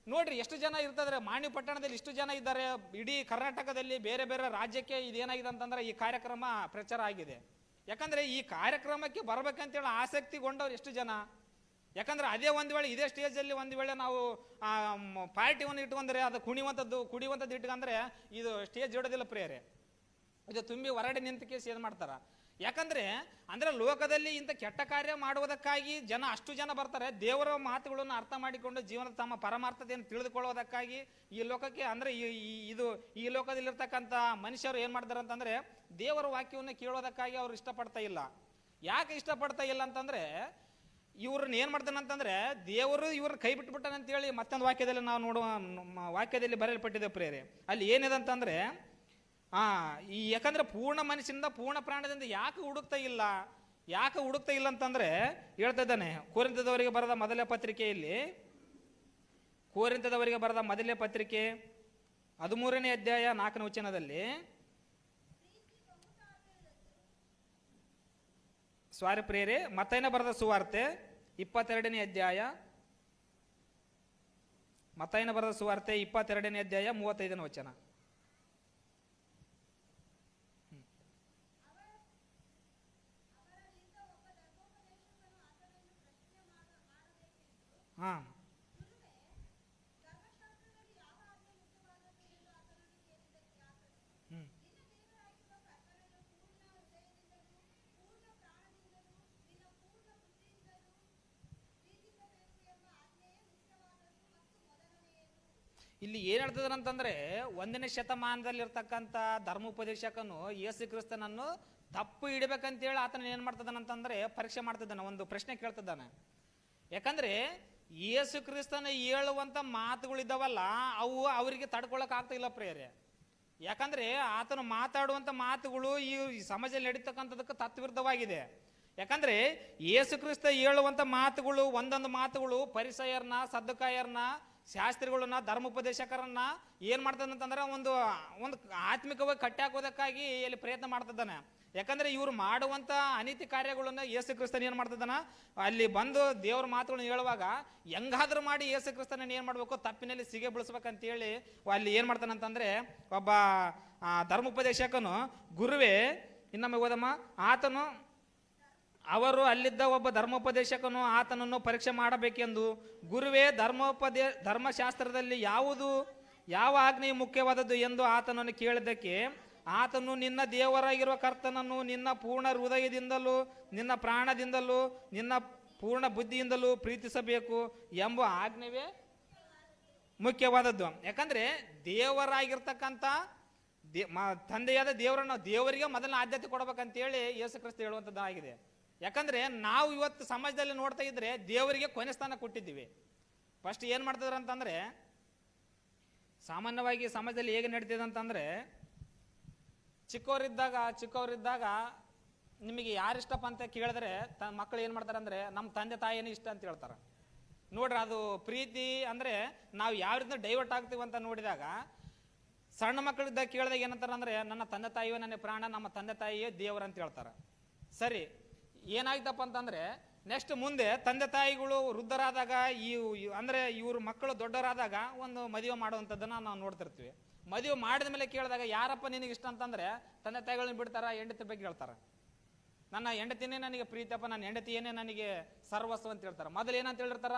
ನೋಡ್ರಿ ಎಷ್ಟು ಜನ ಇರ್ತದ್ರೆ ಮಾನವಿ ಪಟ್ಟಣದಲ್ಲಿ, ಇಷ್ಟು ಜನ ಇದ್ದಾರೆ. ಇಡೀ ಕರ್ನಾಟಕದಲ್ಲಿ ಬೇರೆ ಬೇರೆ ರಾಜ್ಯಕ್ಕೆ ಇದೇನಾಗಿದೆ ಅಂತಂದ್ರೆ ಈ ಕಾರ್ಯಕ್ರಮ ಪ್ರಚಾರ ಆಗಿದೆ. ಯಾಕಂದ್ರೆ ಈ ಕಾರ್ಯಕ್ರಮಕ್ಕೆ ಬರ್ಬೇಕಂತೇಳಿ ಆಸಕ್ತಿಗೊಂಡವ್ರು ಎಷ್ಟು ಜನ. ಯಾಕಂದ್ರೆ ಅದೇ ಒಂದು ವೇಳೆ ಇದೇ ಸ್ಟೇಜಲ್ಲಿ ಒಂದು ವೇಳೆ ನಾವು ಪಾರ್ಟಿಯನ್ನು ಇಟ್ಕೊಂಡ್ರೆ ಅದು ಕುಡಿಯುವಂಥದ್ದು ಇಟ್ಕೊಂಡ್ರೆ ಇದು ಸ್ಟೇಜ್ ಜೋಡೋದಿಲ್ಲ ಪ್ರೇರೆ. ಇದು ತುಂಬಿ ಹೊರಗಡೆ ನಿಂತ ಕೇಸ್ ಏನು ಮಾಡ್ತಾರ. ಯಾಕಂದ್ರೆ ಅಂದ್ರೆ ಲೋಕದಲ್ಲಿ ಇಂಥ ಕೆಟ್ಟ ಕಾರ್ಯ ಮಾಡುವುದಕ್ಕಾಗಿ ಅಷ್ಟು ಜನ ಬರ್ತಾರೆ. ದೇವರ ಮಾತುಗಳನ್ನು ಅರ್ಥ ಮಾಡಿಕೊಂಡು ಜೀವನದ ತಮ್ಮ ಪರಮಾರ್ಥತೆಯನ್ನು ತಿಳಿದುಕೊಳ್ಳೋದಕ್ಕಾಗಿ ಈ ಲೋಕಕ್ಕೆ ಅಂದ್ರೆ ಈ ಲೋಕದಲ್ಲಿರ್ತಕ್ಕಂಥ ಮನುಷ್ಯರು ಏನು ಮಾಡ್ತಾರೆ ಅಂತಂದ್ರೆ ದೇವರ ವಾಕ್ಯವನ್ನು ಕೇಳೋದಕ್ಕಾಗಿ ಅವ್ರು ಇಷ್ಟಪಡ್ತಾ ಇಲ್ಲ. ಯಾಕೆ ಇಷ್ಟಪಡ್ತಾ ಇಲ್ಲ ಅಂತಂದ್ರೆ, ಇವ್ರನ್ನ ಏನ್ ಮಾಡ್ತಾನಂತಂದ್ರೆ ದೇವರು ಇವ್ರನ್ನ ಕೈ ಬಿಟ್ಬಿಟ್ಟಾನಂತೇಳಿ ಮತ್ತೊಂದು ವಾಕ್ಯದಲ್ಲಿ ನಾವು ನೋಡುವ ವಾಕ್ಯದಲ್ಲಿ ಬರೆಯಲ್ಪಟ್ಟಿದೆ ಪ್ರೇರೆ. ಅಲ್ಲಿ ಏನಿದೆ ಅಂತಂದ್ರೆ ಯಾಕಂದ್ರೆ ಪೂರ್ಣ ಮನಸ್ಸಿಂದ ಪೂರ್ಣ ಪ್ರಾಣದಿಂದ ಯಾಕೆ ಹುಡುಕ್ತಾ ಇಲ್ಲ ಅಂತಂದ್ರೆ ಹೇಳ್ತಾ ಇದ್ದಾನೆ. ಕೊರಿಂಥದವರಿಗೆ ಬರೆದ ಮೊದಲ ಪತ್ರಿಕೆ 13ನೇ ಅಧ್ಯಾಯ 4ನೇ ವಚನದಲ್ಲಿ, ಸ್ವಾರಿ ಪ್ರೇರೆ, ಮತ್ತೈನ ಬರೆದ ಸುವಾರ್ತೆ 22ನೇ ಅಧ್ಯಾಯ 35ನೇ ವಚನ. ಹಾ ಇಲ್ಲಿ ಏನ್ ಹೇಳ್ತದಂತಂದ್ರೆ, 1ನೇ ಶತಮಾನದಲ್ಲಿರ್ತಕ್ಕಂಥ ಧರ್ಮೋಪದೇಶಕನು ಯೇಸು ಕ್ರಿಸ್ತನನ್ನು ತಪ್ಪು ಹಿಡಿಬೇಕಂತೇಳಿ ಆತನ ಏನ್ ಮಾಡ್ತದಾನಂತಂದ್ರೆ ಪರೀಕ್ಷೆ ಮಾಡ್ತಿದ್ದಾನೆ, ಒಂದು ಪ್ರಶ್ನೆ ಕೇಳ್ತಿದ್ದಾನೆ. ಯಾಕಂದ್ರೆ ಯೇಸು ಕ್ರಿಸ್ತನ ಹೇಳುವಂತ ಮಾತುಗಳಿದ್ದಾವಲ್ಲ ಅವು ಅವರಿಗೆ ತಡ್ಕೊಳಕ್ ಆಗ್ತಾ ಇಲ್ಲ ಪ್ರೇರೆ. ಯಾಕಂದ್ರೆ ಆತನು ಮಾತಾಡುವಂತ ಮಾತುಗಳು ಈ ಸಮಾಜದಲ್ಲಿ ನಡೀತಕ್ಕಂಥದಕ್ಕೆ ತತ್ವಿರುದ್ಧವಾಗಿದೆ. ಯಾಕಂದ್ರೆ ಯೇಸು ಕ್ರಿಸ್ತ ಹೇಳುವಂತ ಮಾತುಗಳು ಒಂದೊಂದು ಮಾತುಗಳು ಪರಿಸಯರನ್ನ, ಸದ್ದುಕಾಯರನ್ನ, ಶಾಸ್ತ್ರಿಗಳನ್ನ, ಧರ್ಮೋಪದೇಶಕರನ್ನ ಏನ್ ಮಾಡ್ತಾನಂತಂದ್ರೆ ಒಂದು ಆತ್ಮಿಕವಾಗಿ ಕಟ್ಟಿ ಹಾಕೋದಕ್ಕಾಗಿ ಇಲ್ಲಿ ಪ್ರಯತ್ನ ಮಾಡ್ತಿದ್ದಾನೆ. ಯಾಕಂದ್ರೆ ಇವ್ರು ಮಾಡುವಂತ ಅನೀತಿ ಕಾರ್ಯಗಳನ್ನ ಯೇಸು ಕ್ರಿಸ್ತನ ಏನ್ ಮಾಡ್ತಿದ್ದಾನ, ಅಲ್ಲಿ ಬಂದು ದೇವ್ರ ಮಾತುಗಳನ್ನ ಹೇಳುವಾಗ ಹೆಂಗಾದ್ರೂ ಮಾಡಿ ಯೇಸು ಕ್ರಿಸ್ತನ ಏನ್ ಮಾಡ್ಬೇಕು, ತಪ್ಪಿನಲ್ಲಿ ಸಿಗೆ ಬೀಳಿಸ್ಬೇಕಂತೇಳಿ ಅಲ್ಲಿ ಏನ್ ಮಾಡ್ತಾನಂತಂದ್ರೆ ಒಬ್ಬ ಧರ್ಮೋಪದೇಶಕನು, ಗುರುವೇ ಇನ್ನೊಮ್ಮೆ ಓದಮ್ಮ, ಅವರು ಅಲ್ಲಿದ್ದ ಒಬ್ಬ ಧರ್ಮೋಪದೇಶಕನು ಆತನನ್ನು ಪರೀಕ್ಷೆ ಮಾಡಬೇಕೆಂದು, ಗುರುವೇ ಧರ್ಮಶಾಸ್ತ್ರದಲ್ಲಿ ಯಾವ ಆಜ್ಞೆಯು ಮುಖ್ಯವಾದದ್ದು ಎಂದು ಆತನನ್ನು ಕೇಳಿದ್ದಕ್ಕೆ ಆತನು, ನಿನ್ನ ದೇವರಾಗಿರುವ ಕರ್ತನನ್ನು ನಿನ್ನ ಪೂರ್ಣ ಹೃದಯದಿಂದಲೂ ನಿನ್ನ ಪ್ರಾಣದಿಂದಲೂ ನಿನ್ನ ಪೂರ್ಣ ಬುದ್ಧಿಯಿಂದಲೂ ಪ್ರೀತಿಸಬೇಕು ಎಂಬ ಆಜ್ಞೆವೇ ಮುಖ್ಯವಾದದ್ದು. ಯಾಕಂದ್ರೆ ದೇವರಾಗಿರ್ತಕ್ಕಂಥ ತಂದೆಯಾದ ದೇವರಿಗೆ ಮೊದಲ ಆದ್ಯತೆ ಕೊಡಬೇಕಂತೇಳಿ ಯೇಸು ಕ್ರಿಸ್ತ ಹೇಳುವಂಥದ್ದಾಗಿದೆ. ಯಾಕಂದ್ರೆ ನಾವು ಇವತ್ತು ಸಮಾಜದಲ್ಲಿ ನೋಡ್ತಾ ಇದ್ರೆ ದೇವರಿಗೆ ಕೊನೆ ಸ್ಥಾನ ಕೊಟ್ಟಿದ್ದೀವಿ. ಫಸ್ಟ್ ಏನ್ ಮಾಡ್ತಿದ್ರು ಅಂತಂದ್ರೆ, ಸಾಮಾನ್ಯವಾಗಿ ಸಮಾಜದಲ್ಲಿ ಹೇಗೆ ನಡೀತಿದೆ ಅಂತಂದ್ರೆ, ಚಿಕ್ಕವರಿದ್ದಾಗ ನಿಮಗೆ ಯಾರಿಷ್ಟಪ್ಪ ಅಂತ ಕೇಳಿದ್ರೆ ಮಕ್ಕಳು ಏನ್ ಮಾಡ್ತಾರೆ ಅಂದ್ರೆ ನಮ್ಮ ತಂದೆ ತಾಯಿನೇ ಇಷ್ಟ ಅಂತ ಹೇಳ್ತಾರೆ. ನೋಡ್ರಿ, ಅದು ಪ್ರೀತಿ ಅಂದ್ರೆ ನಾವು ಯಾವ ರೀತಿ ಡೈವರ್ಟ್ ಆಗ್ತೀವಿ ಅಂತ ನೋಡಿದಾಗ, ಸಣ್ಣ ಮಕ್ಕಳಿದ್ದ ಕೇಳಿದಾಗ ಏನಂತಾರ ಅಂದ್ರೆ, ನನ್ನ ತಂದೆ ತಾಯಿಯೋ ನನ್ನ ಪ್ರಾಣ, ನಮ್ಮ ತಂದೆ ತಾಯಿಯೇ ದೇವರು ಅಂತ ಹೇಳ್ತಾರೆ. ಸರಿ, ಏನಾಯ್ತಪ್ಪ ಅಂತಂದ್ರೆ ನೆಕ್ಸ್ಟ್ ಮುಂದೆ ತಂದೆ ತಾಯಿಗಳು ವೃದ್ಧರಾದಾಗ ಅಂದ್ರೆ ಇವ್ರ ಮಕ್ಕಳು ದೊಡ್ಡವರಾದಾಗ ಒಂದು ಮದುವೆ ಮಾಡುವಂಥದ್ದನ್ನ ನಾವು ನೋಡ್ತಿರ್ತೀವಿ. ಮದುವೆ ಮಾಡಿದ ಮೇಲೆ ಕೇಳಿದಾಗ ಯಾರಪ್ಪ ನಿನಗೆ ಇಷ್ಟ ಅಂತಂದ್ರೆ ತಂದೆ ತಾಯಿಗಳನ್ನ ಬಿಡ್ತಾರ, ಹೆಂಡತಿ ಬಗ್ಗೆ ಹೇಳ್ತಾರ. ನನ್ನ ಹೆಂಡತಿನೇ ನನಗೆ ಪ್ರೀತಿಯಪ್ಪ, ನನ್ನ ಹೆಂಡತಿಯೇನೇ ನನಗೆ ಸರ್ವಸ್ವ ಅಂತ ಹೇಳ್ತಾರೆ. ಮೊದಲು ಏನಂತ ಹೇಳಿರ್ತಾರ?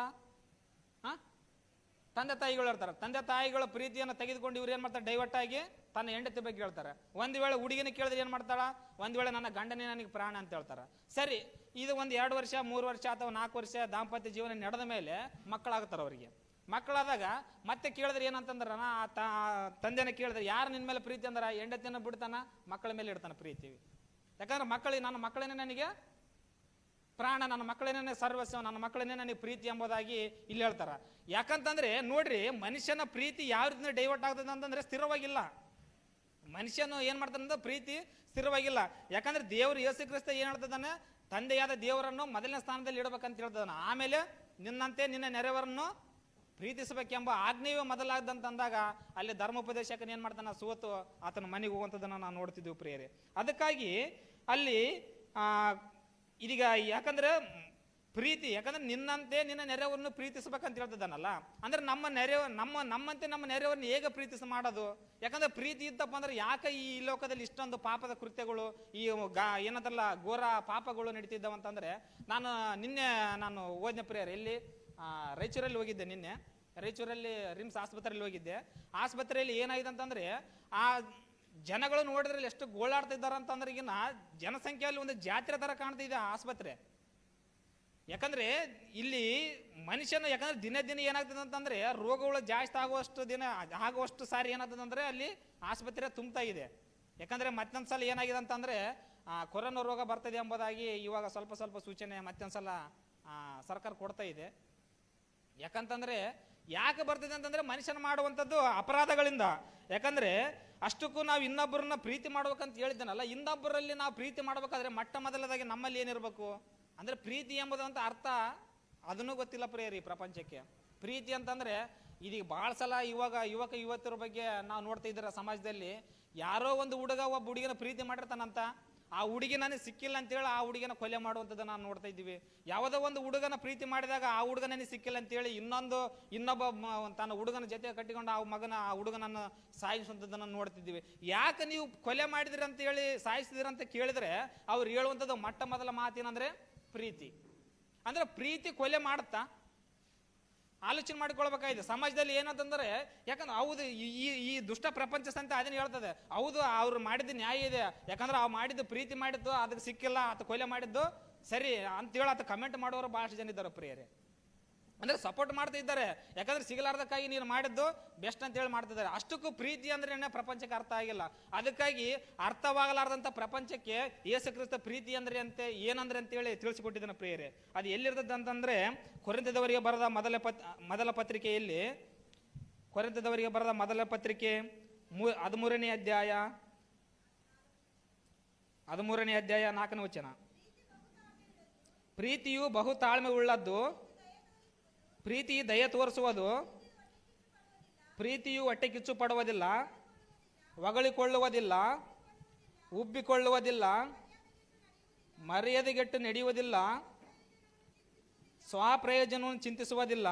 ತಂದೆ ತಾಯಿಗಳು ಹೇಳ್ತಾರೆ. ತಂದೆ ತಾಯಿಗಳ ಪ್ರೀತಿಯನ್ನು ತೆಗೆದುಕೊಂಡು ಇವ್ರು ಏನ್ ಮಾಡ್ತಾರೆ, ಡೈವರ್ಟ್ ಆಗಿ ತನ್ನ ಹೆಂಡತಿ ಬಗ್ಗೆ ಹೇಳ್ತಾರೆ. ಒಂದ್ ವೇಳೆ ಹುಡುಗಿನ ಕೇಳಿದ್ರೆ ಏನ್ ಮಾಡ್ತಾಳ, ಒಂದ್ ವೇಳೆ ನನ್ನ ಗಂಡನೇ ನನಗೆ ಪ್ರಾಣ ಅಂತ ಹೇಳ್ತಾರೆ. ಸರಿ, ಇದು ಒಂದು 2 ವರ್ಷ 3 ವರ್ಷ ಅಥವಾ 4 ವರ್ಷ ದಾಂಪತ್ಯ ಜೀವನ ನಡೆದ ಮೇಲೆ ಮಕ್ಕಳಾಗ್ತಾರೆ. ಅವರಿಗೆ ಮಕ್ಕಳಾದಾಗ ಮತ್ತೆ ಕೇಳಿದ್ರೆ ಏನಂತಂದ್ರ, ತಂದೆನ ಕೇಳಿದ್ರೆ ಯಾರು ನಿನ್ ಮೇಲೆ ಪ್ರೀತಿ ಅಂದ್ರ, ಹೆಂಡತಿನ ಬಿಡ್ತಾನ, ಮಕ್ಕಳ ಮೇಲೆ ಇಡ್ತಾನ ಪ್ರೀತಿ. ಯಾಕಂದ್ರೆ ನನ್ನ ಮಕ್ಕಳೇನೆ ನನಗೆ ಪ್ರಾಣ, ನನ್ನ ಮಕ್ಕಳೇನೇ ಸರ್ವಸ್ವ, ನನ್ನ ಮಕ್ಕಳೇನೇ ನನಗೆ ಪ್ರೀತಿ ಎಂಬುದಾಗಿ ಇಲ್ಲಿ ಹೇಳ್ತಾರ. ಯಾಕಂತಂದ್ರೆ ನೋಡ್ರಿ, ಮನುಷ್ಯನ ಪ್ರೀತಿ ಯಾವ ರೀತಿ ಡೈವರ್ಟ್ ಆಗ್ತದೆ ಅಂತಂದ್ರೆ ಸ್ಥಿರವಾಗಿಲ್ಲ. ಮನುಷ್ಯನು ಏನ್ ಮಾಡ್ತಾನಂದ್ರೆ ಪ್ರೀತಿ ಸ್ಥಿರವಾಗಿಲ್ಲ. ಯಾಕಂದ್ರೆ ದೇವರು ಯೇಸು ಕ್ರಿಸ್ತ ಏನ್ ಹೇಳ್ತದಾನೆ, ತಂದೆಯಾದ ದೇವರನ್ನು ಮೊದಲನೇ ಸ್ಥಾನದಲ್ಲಿ ಇಡಬೇಕಂತ ಹೇಳ್ತದಾನ. ಆಮೇಲೆ ನಿನ್ನಂತೆ ನಿನ್ನ ನೆರೆಯವರನ್ನು ಪ್ರೀತಿಸಬೇಕೆಂಬ ಆಜ್ಞೆಯು ಮೊದಲಾದಂತಂದಾಗ ಅಲ್ಲಿ ಧರ್ಮೋಪದೇಶಕನ ಏನ್ ಮಾಡ್ತಾನ, ಸೋತು ಆತನ ಮನೆಗೆ ಹೋಗುವಂಥದ್ದನ್ನ ನಾವು ನೋಡ್ತಿದ್ವಿ ಪ್ರಿಯರೇ. ಅದಕ್ಕಾಗಿ ಅಲ್ಲಿ ಇದೀಗ ಯಾಕಂದ್ರೆ ಪ್ರೀತಿ, ಯಾಕಂದ್ರೆ ನಿನ್ನಂತೆ ನಿನ್ನ ನೆರೆಯವರನ್ನು ಪ್ರೀತಿಸಬೇಕಂತ ಹೇಳ್ತಿದ್ದಾನಲ್ಲ, ಅಂದ್ರೆ ನಮ್ಮಂತೆ ನಮ್ಮ ನೆರೆಯವರನ್ನು ಹೇಗೆ ಪ್ರೀತಿಸ ಮಾಡೋದು? ಯಾಕಂದ್ರೆ ಪ್ರೀತಿ ಇದ್ದಪ್ಪ ಅಂದ್ರೆ ಯಾಕೆ ಈ ಲೋಕದಲ್ಲಿ ಇಷ್ಟೊಂದು ಪಾಪದ ಕೃತ್ಯಗಳು, ಈ ಏನದಲ್ಲ ಘೋರ ಪಾಪಗಳು ನಡೀತಿದ್ದಾವಂತಂದ್ರೆ, ನಾನು ಓದ್ನೆ ಪ್ರಿಯರ್ ಎಲ್ಲಿ ರಾಯಚೂರಲ್ಲಿ ಹೋಗಿದ್ದೆ. ನಿನ್ನೆ ರಾಯಚೂರಲ್ಲಿ ರಿಮ್ಸ್ ಆಸ್ಪತ್ರೆಯಲ್ಲಿ ಹೋಗಿದ್ದೆ. ಆಸ್ಪತ್ರೆಯಲ್ಲಿ ಏನಾಗಿದೆ ಅಂತಂದ್ರೆ, ಆ ಜನಗಳು ನೋಡಿದ್ರಲ್ಲಿ ಎಷ್ಟು ಗೋಳಾಡ್ತಿದ್ದಾರೆ ಅಂತಂದ್ರೆ, ಈಗಿನ ಜನಸಂಖ್ಯೆಯಲ್ಲಿ ಒಂದು ಜಾತ್ರೆ ತರ ಕಾಣ್ತಿದೆ ಆ ಆಸ್ಪತ್ರೆ. ಯಾಕಂದ್ರೆ ಇಲ್ಲಿ ಮನುಷ್ಯನ, ಯಾಕಂದ್ರೆ ದಿನ ದಿನ ಏನಾಗ್ತದೆ ಅಂತಂದ್ರೆ ರೋಗಗಳು ಜಾಸ್ತಿ ಆಗುವಷ್ಟು ಸಾರಿ ಏನಾಗ್ತದೆ ಅಂದ್ರೆ ಅಲ್ಲಿ ಆಸ್ಪತ್ರೆ ತುಂಬ್ತಾ ಇದೆ. ಯಾಕಂದ್ರೆ ಮತ್ತೊಂದ್ಸಲ ಏನಾಗಿದೆ ಅಂತಂದ್ರೆ ಕೊರೋನಾ ರೋಗ ಬರ್ತದೆ ಎಂಬುದಾಗಿ ಇವಾಗ ಸ್ವಲ್ಪ ಸ್ವಲ್ಪ ಸೂಚನೆ ಮತ್ತೊಂದ್ಸಲ ಸರ್ಕಾರ ಕೊಡ್ತಾ ಇದೆ. ಯಾಕಂತಂದ್ರೆ ಯಾಕೆ ಬರ್ತಿದೆ ಅಂತಂದ್ರೆ ಮನುಷ್ಯನ ಮಾಡುವಂಥದ್ದು ಅಪರಾಧಗಳಿಂದ. ಯಾಕಂದ್ರೆ ಅಷ್ಟಕ್ಕೂ ನಾವು ಇನ್ನೊಬ್ಬರನ್ನ ಪ್ರೀತಿ ಮಾಡ್ಬೇಕಂತ ಹೇಳಿದ್ದೇನಲ್ಲ, ಇನ್ನೊಬ್ಬರಲ್ಲಿ ನಾವು ಪ್ರೀತಿ ಮಾಡ್ಬೇಕಾದ್ರೆ ಮೊಟ್ಟ ಮೊದಲದಾಗಿ ನಮ್ಮಲ್ಲಿ ಏನಿರ್ಬೇಕು ಅಂದ್ರೆ ಪ್ರೀತಿ ಎಂಬುದಂತ ಅರ್ಥ ಅದನ್ನು ಗೊತ್ತಿಲ್ಲ ಪ್ರಿಯರಿ ಪ್ರಪಂಚಕ್ಕೆ. ಪ್ರೀತಿ ಅಂತಂದ್ರೆ ಇದೀಗ ಬಹಳ ಸಲ ಯುವತಿಯರ ಬಗ್ಗೆ ನಾವು ನೋಡ್ತಾ ಇದ್ದೀರ ಸಮಾಜದಲ್ಲಿ. ಯಾರೋ ಒಂದು ಹುಡುಗ ಒಬ್ಬ ಹುಡುಗಿನ ಪ್ರೀತಿ ಮಾಡಿರ್ತಾನಂತ, ಆ ಹುಡುಗಿ ನನಗೆ ಸಿಕ್ಕಿಲ್ಲ ಅಂತೇಳಿ ಆ ಹುಡುಗಿನ ಕೊಲೆ ಮಾಡುವಂಥದ್ದು ನಾವು ನೋಡ್ತಾ ಇದ್ದೀವಿ. ಯಾವುದೋ ಒಂದು ಹುಡುಗನ ಪ್ರೀತಿ ಮಾಡಿದಾಗ ಆ ಹುಡುಗ ನನಗೆ ಸಿಕ್ಕಿಲ್ಲ ಅಂತೇಳಿ ಇನ್ನೊಬ್ಬ ತನ್ನ ಹುಡುಗನ ಜೊತೆ ಕಟ್ಟಿಕೊಂಡು ಆ ಹುಡುಗನನ್ನು ಸಾಯಿಸುವಂಥದ್ದನ್ನು ನೋಡ್ತಿದ್ದೀವಿ. ಯಾಕೆ ನೀವು ಕೊಲೆ ಮಾಡಿದ್ರಿ ಅಂತೇಳಿ ಸಾಯಿಸಿದಿರ ಅಂತ ಕೇಳಿದ್ರೆ ಅವ್ರು ಹೇಳುವಂಥದ್ದು ಮೊಟ್ಟ ಮೊದಲ ಮಾತೇನಂದ್ರೆ ಪ್ರೀತಿ. ಅಂದ್ರೆ ಪ್ರೀತಿ ಕೊಲೆ ಮಾಡುತ್ತಾ? ಆಲೋಚನೆ ಮಾಡಿಕೊಳ್ಬೇಕಾಗಿದೆ. ಸಮಾಜದಲ್ಲಿ ಏನಂತಂದ್ರೆ, ಯಾಕಂದ್ರೆ ಹೌದು ಈ ದುಷ್ಟ ಪ್ರಪಂಚ ಸಂತೆ ಅದನ್ನ ಹೇಳ್ತದೆ, ಹೌದು ಅವ್ರು ಮಾಡಿದ್ದು ನ್ಯಾಯ ಇದೆ, ಯಾಕಂದ್ರೆ ಅವ್ರು ಮಾಡಿದ್ದು ಪ್ರೀತಿ ಮಾಡಿದ್ದು ಅದಕ್ಕೆ ಸಿಕ್ಕಿಲ್ಲ, ಆತ ಕೊಲೆ ಮಾಡಿದ್ದು ಸರಿ ಅಂತೇಳಿ ಆತ ಕಮೆಂಟ್ ಮಾಡೋರು ಬಹಳಷ್ಟು ಜನ ಇದ್ದಾರೆ ಪ್ರಿಯರೇ. ಅಂದ್ರೆ ಸಪೋರ್ಟ್ ಮಾಡ್ತಾ ಇದ್ದಾರೆ, ಯಾಕಂದ್ರೆ ಸಿಗಲಾರ್ದಕ್ಕಾಗಿ ನೀನು ಮಾಡಿದ್ದು ಬೆಸ್ಟ್ ಅಂತ ಹೇಳಿ ಮಾಡ್ತಿದ್ದಾರೆ. ಅಷ್ಟಕ್ಕೂ ಪ್ರೀತಿ ಅಂದ್ರೆ ಪ್ರಪಂಚಕ್ಕೆ ಅರ್ಥ ಆಗಿಲ್ಲ. ಅದಕ್ಕಾಗಿ ಅರ್ಥವಾಗಲಾರ್ದಂಥ ಪ್ರಪಂಚಕ್ಕೆ ಯೇಸು ಕ್ರಿಸ್ತ ಪ್ರೀತಿ ಅಂದ್ರೆ ಏನಂದ್ರೆ ಅಂತೇಳಿ ತಿಳಿಸಿಕೊಟ್ಟಿದ್ದಾನೆ ಪ್ರಿಯರೇ. ಅದು ಎಲ್ಲಿರ್ತದೆ ಅಂತಂದ್ರೆ ಕೊರಿಂಥದವರಿಗೆ ಬರೆದ ಮೊದಲ ಪತ್ರಿಕೆಯಲ್ಲಿ, ಕೊರಿಂಥದವರಿಗೆ ಬರೆದ ಮೊದಲ ಪತ್ರಿಕೆ 13ನೇ ಅಧ್ಯಾಯ 4ನೇ ವಚನ. ಪ್ರೀತಿಯು ಬಹು ತಾಳ್ಮೆ ಉಳ್ಳದ್ದು, ಪ್ರೀತಿ ದಯೆ ತೋರಿಸುವುದು, ಪ್ರೀತಿಯು ಹೊಟ್ಟೆ ಕಿಚ್ಚು ಪಡುವುದಿಲ್ಲ, ಹೊಗಳಿಕೊಳ್ಳುವುದಿಲ್ಲ, ಉಬ್ಬಿಕೊಳ್ಳುವುದಿಲ್ಲ, ಮರ್ಯಾದೆಗೆಟ್ಟು ನಡೆಯುವುದಿಲ್ಲ, ಸ್ವಪ್ರಯೋಜನವನ್ನು ಚಿಂತಿಸುವುದಿಲ್ಲ,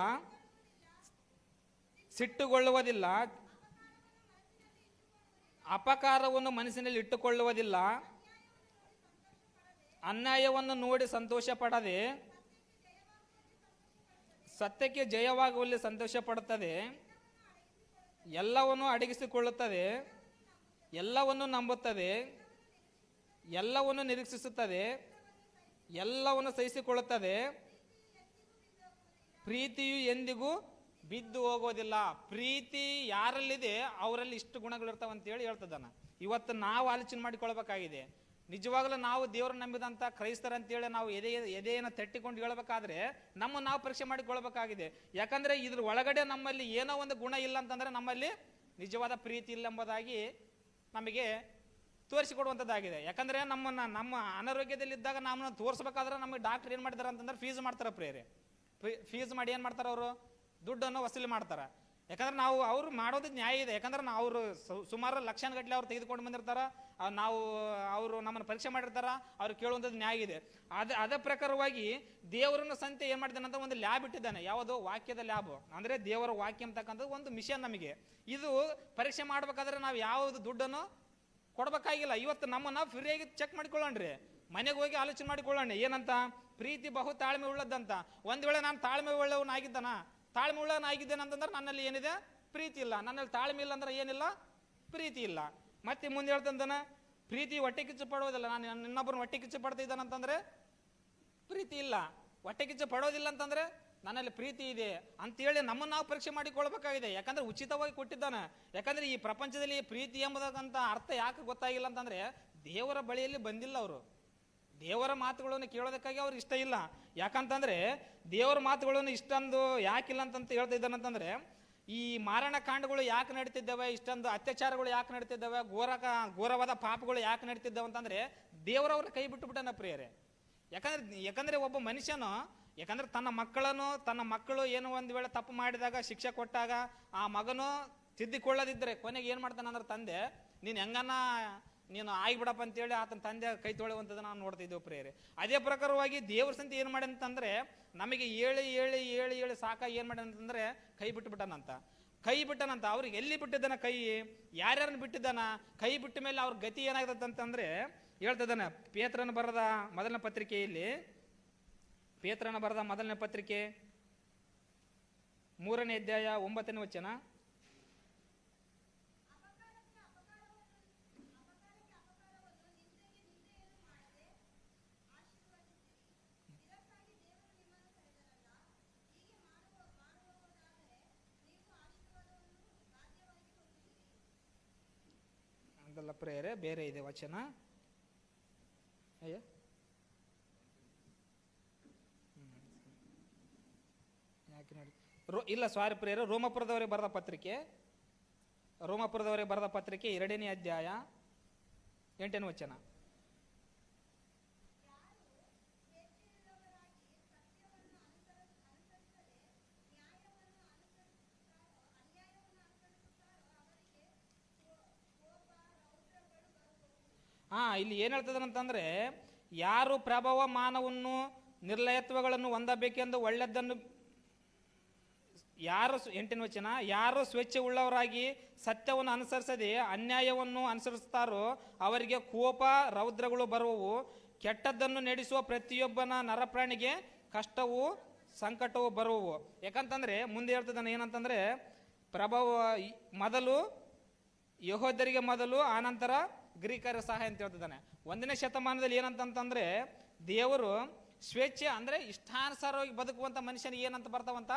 ಸಿಟ್ಟುಗೊಳ್ಳುವುದಿಲ್ಲ, ಅಪಕಾರವನ್ನು ಮನಸ್ಸಿನಲ್ಲಿ ಇಟ್ಟುಕೊಳ್ಳುವುದಿಲ್ಲ, ಅನ್ಯಾಯವನ್ನು ನೋಡಿ ಸಂತೋಷ ಪಡದೆ ಸತ್ಯಕ್ಕೆ ಜಯವಾಗುವಲ್ಲಿ ಸಂತೋಷ ಪಡುತ್ತದೆ, ಎಲ್ಲವನ್ನು ಅಡಗಿಸಿಕೊಳ್ಳುತ್ತದೆ, ಎಲ್ಲವನ್ನು ನಂಬುತ್ತದೆ, ಎಲ್ಲವನ್ನು ನಿರೀಕ್ಷಿಸುತ್ತದೆ, ಎಲ್ಲವನ್ನು ಸಹಿಸಿಕೊಳ್ಳುತ್ತದೆ, ಪ್ರೀತಿಯು ಎಂದಿಗೂ ಬಿದ್ದು ಹೋಗೋದಿಲ್ಲ. ಪ್ರೀತಿ ಯಾರಲ್ಲಿದೆ ಅವರಲ್ಲಿ ಇಷ್ಟು ಗುಣಗಳಿರ್ತಾವ ಅಂತೇಳಿ ಹೇಳ್ತದಾನ. ಇವತ್ತು ನಾವು ಆಲೋಚನೆ ಮಾಡಿಕೊಳ್ಬೇಕಾಗಿದೆ. ನಿಜವಾಗ್ಲೂ ನಾವು ದೇವ್ರನ್ನ ನಂಬಿದಂಥ ಕ್ರೈಸ್ತರಂತೇಳಿ ನಾವು ಎದೆಯನ್ನು ತಟ್ಟಿಕೊಂಡು ಹೇಳ್ಬೇಕಾದ್ರೆ ನಾವು ಪರೀಕ್ಷೆ ಮಾಡಿಕೊಳ್ಬೇಕಾಗಿದೆ. ಯಾಕಂದ್ರೆ ಇದ್ರ ಒಳಗಡೆ ನಮ್ಮಲ್ಲಿ ಏನೋ ಒಂದು ಗುಣ ಇಲ್ಲ ಅಂತಂದ್ರೆ ನಮ್ಮಲ್ಲಿ ನಿಜವಾದ ಪ್ರೀತಿ ಇಲ್ಲ ಎಂಬುದಾಗಿ ನಮಗೆ ತೋರಿಸಿಕೊಡುವಂಥದ್ದಾಗಿದೆ. ಯಾಕಂದ್ರೆ ನಮ್ಮ ಅನಾರೋಗ್ಯದಲ್ಲಿದ್ದಾಗ ನಮ್ಮನ್ನ ತೋರಿಸ್ಬೇಕಾದ್ರೆ ನಮಗೆ ಡಾಕ್ಟರ್ ಏನು ಮಾಡಿದಾರೆ ಅಂತಂದ್ರೆ ಫೀಸ್ ಮಾಡ್ತಾರೆ ಪ್ರೇರೆ. ಫೀಸ್ ಮಾಡಿ ಏನು ಮಾಡ್ತಾರೆ ಅವರು, ದುಡ್ಡನ್ನು ವಸೂಲಿ ಮಾಡ್ತಾರೆ. ಯಾಕಂದ್ರೆ ನಾವು ಅವ್ರು ಮಾಡೋದು ನ್ಯಾಯ ಇದೆ. ಯಾಕಂದ್ರೆ ನಾವು ಅವರು ಸುಮಾರು ಲಕ್ಷಗಟ್ಟಲೆ ಅವ್ರು ತೆಗೆದುಕೊಂಡು ಬಂದಿರ್ತಾರ, ನಾವು ಅವರು ನಮ್ಮನ್ನು ಪರೀಕ್ಷೆ ಮಾಡಿರ್ತಾರ, ಅವ್ರು ಕೇಳುವಂಥದ್ದು ನ್ಯಾಯ ಇದೆ. ಅದೇ ಪ್ರಕಾರವಾಗಿ ದೇವರನ್ನು ಸಂತೆ ಏನು ಮಾಡಿದ್ದಾನೆ ಅಂತ ಒಂದು ಲ್ಯಾಬ್ ಇಟ್ಟಿದ್ದಾನೆ. ಯಾವುದು? ವಾಕ್ಯದ ಲ್ಯಾಬ್. ಅಂದರೆ ದೇವರ ವಾಕ್ಯ ಅಂತಕ್ಕಂಥದ್ದು ಒಂದು ಮಿಷನ್ ನಮಗೆ. ಇದು ಪರೀಕ್ಷೆ ಮಾಡ್ಬೇಕಾದ್ರೆ ನಾವು ಯಾವುದು ದುಡ್ಡನ್ನು ಕೊಡ್ಬೇಕಾಗಿಲ್ಲ. ಇವತ್ತು ನಮ್ಮನ್ನು ಫ್ರೀಯಾಗಿ ಚೆಕ್ ಮಾಡಿಕೊಳ್ಳೋಣ್ರಿ, ಮನೆಗೆ ಹೋಗಿ ಆಲೋಚನೆ ಮಾಡಿಕೊಳ್ಳೋಣ. ಏನಂತ? ಪ್ರೀತಿ ಬಹು ತಾಳ್ಮೆ ಉಳ್ಳದಂತ. ಒಂದು ವೇಳೆ ನಾನು ತಾಳ್ಮೆ ಉಳ್ಳವನಾಗಿದ್ದಾನ, ತಾಳ್ಮೆ ಉಳ್ಳವನಾಗಿದ್ದೇನೆ ಅಂತಂದ್ರೆ ನನ್ನಲ್ಲಿ ಏನಿದೆ? ಪ್ರೀತಿ ಇಲ್ಲ. ನನ್ನಲ್ಲಿ ತಾಳ್ಮೆ ಇಲ್ಲ ಅಂದ್ರೆ ಏನಿಲ್ಲ? ಪ್ರೀತಿ ಇಲ್ಲ. ಮತ್ತೆ ಮುಂದೆ ಹೇಳ್ತಂತಾನ, ಪ್ರೀತಿ ಹೊಟ್ಟೆ ಕಿಚ್ಚು ಪಡೋದಿಲ್ಲ. ನಾನು ಇನ್ನೊಬ್ಬರನ್ನ ಹೊಟ್ಟೆ ಕಿಚ್ಚು ಪಡ್ತಿದ್ದಾನಂತಂದ್ರೆ ಪ್ರೀತಿ ಇಲ್ಲ. ಹೊಟ್ಟೆ ಕಿಚ್ಚು ಪಡೋದಿಲ್ಲ ಅಂತಂದ್ರೆ ನನ್ನಲ್ಲಿ ಪ್ರೀತಿ ಇದೆ ಅಂತೇಳಿ ನಮ್ಮನ್ನು ನಾವು ಪರೀಕ್ಷೆ ಮಾಡಿಕೊಳ್ಬೇಕಾಗಿದೆ. ಯಾಕಂದ್ರೆ ಉಚಿತವಾಗಿ ಕೊಟ್ಟಿದ್ದಾನೆ. ಯಾಕಂದ್ರೆ ಈ ಪ್ರಪಂಚದಲ್ಲಿ ಪ್ರೀತಿ ಎಂಬುದಕ್ಕಂತ ಅರ್ಥ ಯಾಕೆ ಗೊತ್ತಾಗಿಲ್ಲ ಅಂತಂದ್ರೆ ದೇವರ ಬಳಿಯಲ್ಲಿ ಬಂದಿಲ್ಲ ಅವರು. ದೇವರ ಮಾತುಗಳನ್ನು ಕೇಳೋದಕ್ಕಾಗಿ ಅವ್ರಿಗೆ ಇಷ್ಟ ಇಲ್ಲ. ಯಾಕಂತಂದ್ರೆ ದೇವರ ಮಾತುಗಳನ್ನು ಇಷ್ಟೊಂದು ಯಾಕಿಲ್ಲ ಅಂತಂತ ಹೇಳ್ತಾ ಇದ್ದಾನಂತಂದ್ರೆ, ಈ ಮಾರಣ ಕಾಂಡಗಳು ಯಾಕೆ ನಡೀತಿದ್ದಾವೆ, ಇಷ್ಟೊಂದು ಅತ್ಯಾಚಾರಗಳು ಯಾಕೆ ನಡೀತಿದ್ದಾವೆ, ಘೋರವಾದ ಪಾಪಗಳು ಯಾಕೆ ನಡೀತಿದ್ದಾವೆ ಅಂತಂದ್ರೆ ದೇವರವ್ರ ಕೈ ಬಿಟ್ಟುಬಿಟ್ಟನ ಪ್ರಿಯರೇ. ಯಾಕಂದ್ರೆ ಒಬ್ಬ ಮನುಷ್ಯನು, ಯಾಕಂದ್ರೆ ತನ್ನ ಮಕ್ಕಳು ಏನೋ ಒಂದು ವೇಳೆ ತಪ್ಪು ಮಾಡಿದಾಗ ಶಿಕ್ಷೆ ಕೊಟ್ಟಾಗ ಆ ಮಗನು ತಿದ್ದಿಕೊಳ್ಳದಿದ್ದರೆ ಕೊನೆಗೆ ಏನು ಮಾಡ್ತಾನೆ ಅಂದ್ರೆ ತಂದೆ, ನೀನು ಆಗಿಬಿಡಪ್ಪ ಅಂತೇಳಿ ಆತನ ತಂದೆ ಕೈ ತೊಳೆಯುವಂಥದ್ದು ನಾವು ನೋಡ್ತಿದ್ದೇವೆ ಪ್ರಿಯರೇ. ಅದೇ ಪ್ರಕಾರವಾಗಿ ದೇವ್ರ ಸಂತೆ ಏನು ಮಾಡಿ ಅಂತಂದ್ರೆ ನಮಗೆ ಹೇಳಿ ಸಾಕ ಏನು ಮಾಡಿ ಅಂತಂದ್ರೆ ಕೈ ಬಿಟ್ಟನಂತ. ಅವ್ರಿಗೆ ಎಲ್ಲಿ ಬಿಟ್ಟಿದ್ದಾನ ಕೈ, ಯಾರ್ಯಾರನ್ನ ಬಿಟ್ಟಿದ್ದಾನ, ಕೈ ಬಿಟ್ಟ ಮೇಲೆ ಅವ್ರ ಗತಿ ಏನಾಗ್ತದೆ ಅಂತಂದ್ರೆ ಹೇಳ್ತಿದ್ದಾನೆ. ಪೇತ್ರನ ಬರೆದ ಮೊದಲನೇ ಪತ್ರಿಕೆ 3ನೇ ಅಧ್ಯಾಯ 9ನೇ ವಚನ. ಅದಲ್ಲ ಪ್ರೇಯರೇ, ಬೇರೆ ಇದೆ ವಚನ. ಇಲ್ಲ ಸಾರಿ ಪ್ರೇಯರು, ರೋಮಪುರದವರಿಗೆ ಬರೆದ ಪತ್ರಿಕೆ 2ನೇ ಅಧ್ಯಾಯ 8ನೇ ವಚನ. ಇಲ್ಲಿ ಏನ್ ಹೇಳ್ತದಂತಂದ್ರೆ, ಯಾರು ಪ್ರಭಾವ ಮಾನವನ್ನು ನಿರ್ಲಯತ್ವಗಳನ್ನು ಹೊಂದಬೇಕೆಂದು ಒಳ್ಳೆದನ್ನು 8ನೇ ವಚನ, ಯಾರು ಸ್ವೇಚ್ಛೆ ಉಳ್ಳವರಾಗಿ ಸತ್ಯವನ್ನು ಅನುಸರಿಸದೆ ಅನ್ಯಾಯವನ್ನು ಅನುಸರಿಸ್ತಾರೋ ಅವರಿಗೆ ಕೋಪ ರೌದ್ರಗಳು ಬರುವವು. ಕೆಟ್ಟದ್ದನ್ನು ನಡೆಸುವ ಪ್ರತಿಯೊಬ್ಬನ ನರಪ್ರಾಣಿಗೆ ಕಷ್ಟವೂ ಸಂಕಟವೂ ಬರುವವು. ಯಾಕಂತಂದ್ರೆ ಮುಂದೆ ಹೇಳ್ತಿದ್ದಾನೆ ಏನಂತಂದ್ರೆ, ಪ್ರಭಾವ ಮೊದಲು ಯಹೂದ್ಯರಿಗೆ ಮೊದಲು, ಆನಂತರ ಗ್ರೀಕರ ಸಹಾಯ ಅಂತ ಹೇಳ್ತಿದ್ದಾನೆ. 1ನೇ ಶತಮಾನದಲ್ಲಿ ಏನಂತಂದ್ರೆ ದೇವರು ಸ್ವೇಚ್ಛೆ ಅಂದ್ರೆ ಇಷ್ಟಾನುಸಾರವಾಗಿ ಬದುಕುವಂತ ಮನುಷ್ಯನಿಗೆ ಏನಂತ ಬರ್ತಾವಂತ?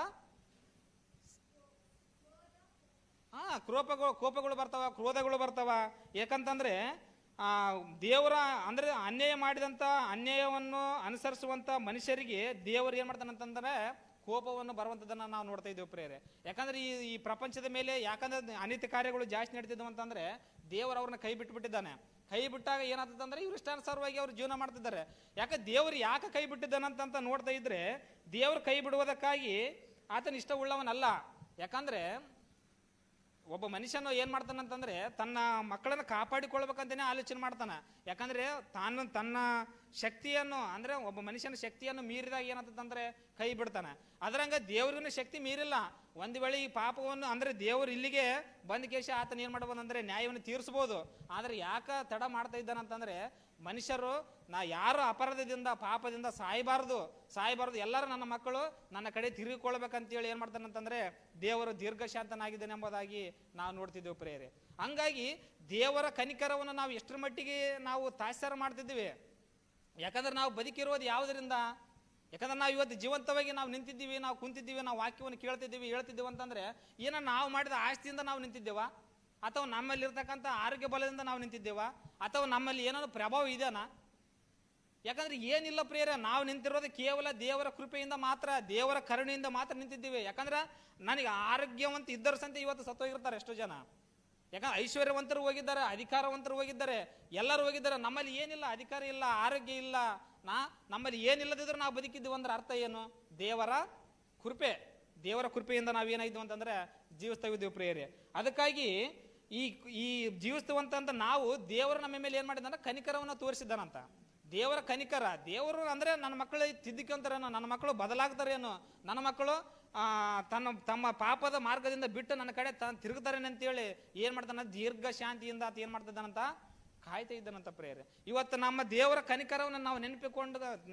ಕೋಪಗಳು ಬರ್ತಾವ, ಕ್ರೋಧಗಳು ಬರ್ತಾವ. ಯಾಕಂತಂದ್ರೆ ದೇವರ ಅಂದ್ರೆ ಅನ್ಯಾಯವನ್ನು ಅನುಸರಿಸುವಂತ ಮನುಷ್ಯರಿಗೆ ದೇವರು ಏನ್ ಮಾಡ್ತಾನಂತಂದ್ರೆ ಕೋಪವನ್ನು ಬರುವಂಥದ್ದನ್ನು ನಾವು ನೋಡ್ತಾ ಇದ್ದೇವೆ ಪ್ರೇರೆ. ಯಾಕಂದ್ರೆ ಈ ಪ್ರಪಂಚದ ಮೇಲೆ ಯಾಕಂದ್ರೆ ಅನಿತ್ಯ ಕಾರ್ಯಗಳು ಜಾಸ್ತಿ ನಡೀತಿದ್ವು ಅಂತಂದ್ರೆ ದೇವರು ಅವ್ರನ್ನ ಕೈ ಬಿಟ್ಟಿದ್ದಾನೆ. ಕೈ ಬಿಟ್ಟಾಗ ಏನಾಗ್ತದಂದ್ರೆ ಇವ್ರು ಇಷ್ಟಾನುಸಾರವಾಗಿ ಅವ್ರು ಜೀವನ ಮಾಡ್ತಿದ್ದಾರೆ. ದೇವರು ಯಾಕೆ ಕೈ ಬಿಟ್ಟಿದ್ದಾನಂತ ನೋಡ್ತಾ ಇದ್ರೆ, ದೇವರು ಕೈ ಬಿಡುವುದಕ್ಕಾಗಿ ಆತನ ಇಷ್ಟ ಉಳ್ಳವನಲ್ಲ. ಯಾಕಂದ್ರೆ ಒಬ್ಬ ಮನುಷ್ಯನು ಏನ್ ಮಾಡ್ತಾನಂತಂದ್ರೆ ತನ್ನ ಮಕ್ಕಳನ್ನು ಕಾಪಾಡಿಕೊಳ್ಬೇಕಂತಾನೆ ಆಲೋಚನೆ ಮಾಡ್ತಾನೆ. ಯಾಕಂದ್ರೆ ತನ್ನ ಶಕ್ತಿಯನ್ನು ಅಂದ್ರೆ ಒಬ್ಬ ಮನುಷ್ಯನ ಶಕ್ತಿಯನ್ನು ಮೀರಿದಾಗ ಏನಂತಂದ್ರೆ ಕೈ ಬಿಡ್ತಾನೆ. ಅದರಂಗ ದೇವ್ರಿಗೂ ಶಕ್ತಿ ಮೀರಿಲ್ಲ. ಒಂದು ವೇಳೆ ಈ ಪಾಪವನ್ನು ಅಂದ್ರೆ ದೇವರು ಇಲ್ಲಿಗೆ ಬಂದ ಕೇಶ ಆತನ ಏನ್ ಮಾಡ್ಬೋದಂದ್ರೆ ನ್ಯಾಯವನ್ನು ತೀರಿಸಬಹುದು. ಆದ್ರೆ ಯಾಕೆ ತಡ ಮಾಡ್ತಾ ಇದ್ದಾನಂತಂದ್ರೆ ಮನುಷ್ಯರು ಯಾರು ಅಪರಾಧದಿಂದ ಪಾಪದಿಂದ ಸಾಯಬಾರ್ದು, ಎಲ್ಲರೂ ನನ್ನ ಮಕ್ಕಳು ನನ್ನ ಕಡೆ ತಿರುಗಿಕೊಳ್ಬೇಕಂತೇಳಿ ಏನ್ ಮಾಡ್ತಾನಂತಂದ್ರೆ ದೇವರು ದೀರ್ಘಶಾಂತನಾಗಿದ್ದಾನೆ ಎಂಬುದಾಗಿ ನಾವು ನೋಡ್ತಿದ್ದೇವೆ ಪ್ರೇರೆ. ಹಂಗಾಗಿ ದೇವರ ಕನಿಕರವನ್ನು ನಾವು ಎಷ್ಟರ ಮಟ್ಟಿಗೆ ನಾವು ತಾತ್ಸಾರ ಮಾಡ್ತಿದ್ದೀವಿ. ಯಾಕಂದ್ರೆ ನಾವು ಬದುಕಿರೋದು ಯಾವುದರಿಂದ? ಯಾಕಂದ್ರೆ ನಾವು ಇವತ್ತು ಜೀವಂತವಾಗಿ ನಾವು ನಿಂತಿದ್ದೀವಿ, ನಾವು ಕುಂತಿದ್ದೀವಿ, ನಾವು ವಾಕ್ಯವನ್ನು ಹೇಳ್ತಿದ್ದೀವಿ ಅಂತಂದ್ರೆ ನಾವು ಮಾಡಿದ ಆಸ್ತಿಯಿಂದ ನಾವು ನಿಂತಿದ್ದೇವಾ, ಅಥವಾ ನಮ್ಮಲ್ಲಿ ಇರ್ತಕ್ಕಂಥ ಆರೋಗ್ಯ ಬಲದಿಂದ ನಾವು ನಿಂತಿದ್ದೇವಾ, ಅಥವಾ ನಮ್ಮಲ್ಲಿ ಏನಾದ್ರು ಪ್ರಭಾವ ಇದೆನಾ? ಯಾಕಂದ್ರೆ ಏನಿಲ್ಲ ಪ್ರೇರ, ನಾವು ನಿಂತಿರೋದು ಕೇವಲ ದೇವರ ಕೃಪೆಯಿಂದ ಮಾತ್ರ, ದೇವರ ಕರುಣೆಯಿಂದ ಮಾತ್ರ ನಿಂತಿದ್ದೀವಿ. ಯಾಕಂದ್ರೆ ನನಗೆ ಆರೋಗ್ಯವಂತ ಇದ್ದರ ಸಂತೆ ಇವತ್ತು ಸತ್ತೋಗಿರ್ತಾರೆ ಎಷ್ಟೋ ಜನ. ಯಾಕಂದ್ರೆ ಐಶ್ವರ್ಯವಂತರು ಹೋಗಿದ್ದಾರೆ, ಅಧಿಕಾರವಂತರು ಹೋಗಿದ್ದಾರೆ, ಎಲ್ಲರೂ ಹೋಗಿದ್ದಾರೆ. ನಮ್ಮಲ್ಲಿ ಏನಿಲ್ಲ, ಅಧಿಕಾರ ಇಲ್ಲ, ಆರೋಗ್ಯ ಇಲ್ಲ, ನಮ್ಮಲ್ಲಿ ಏನಿಲ್ಲದಿದ್ರು ನಾವು ಬದುಕಿದ್ದೀವಿ ಅಂದ್ರೆ ಅರ್ಥ ಏನು? ದೇವರ ಕೃಪೆ, ದೇವರ ಕೃಪೆಯಿಂದ ನಾವೇನಾಯ್ತು ಅಂತಂದ್ರೆ ಜೀವಿಸ್ತಾ ಇದ್ದೀವಿ ಪ್ರಿಯರೇ. ಅದಕ್ಕಾಗಿ ಈ ಈ ಜೀವಿಸ್ತವಂತ ನಾವು ದೇವರು ನಮ್ಮ ಮೇಲೆ ಏನ್ ಮಾಡಿದಾನ, ಕನಿಕರವನ್ನು ತೋರಿಸಿದ್ದಾನಂತ. ದೇವರ ಕನಿಕರ, ದೇವರು ಅಂದ್ರೆ ನನ್ನ ಮಕ್ಕಳು ತಿದ್ದಿಕೊಂತಾರೇನೋ, ನನ್ನ ಮಕ್ಕಳು ಬದಲಾಗ್ತಾರೇನೋ, ನನ್ನ ಮಕ್ಕಳು ತಮ್ಮ ಪಾಪದ ಮಾರ್ಗದಿಂದ ಬಿಟ್ಟು ನನ್ನ ಕಡೆ ತಿರುಗ್ತಾರೇನೆ ಅಂತೇಳಿ ಏನ್ ಮಾಡ್ತಾನ, ದೀರ್ಘ ಶಾಂತಿಯಿಂದ ಆತ ಏನ್ ಮಾಡ್ತಿದ್ದಾನಂತ, ಕಾಯ್ತಾ ಇದ್ದಾನಂತ ಪ್ರೇಯರೆ. ಇವತ್ತು ನಮ್ಮ ದೇವರ ಕನಿಕರವನ್ನು ನಾವು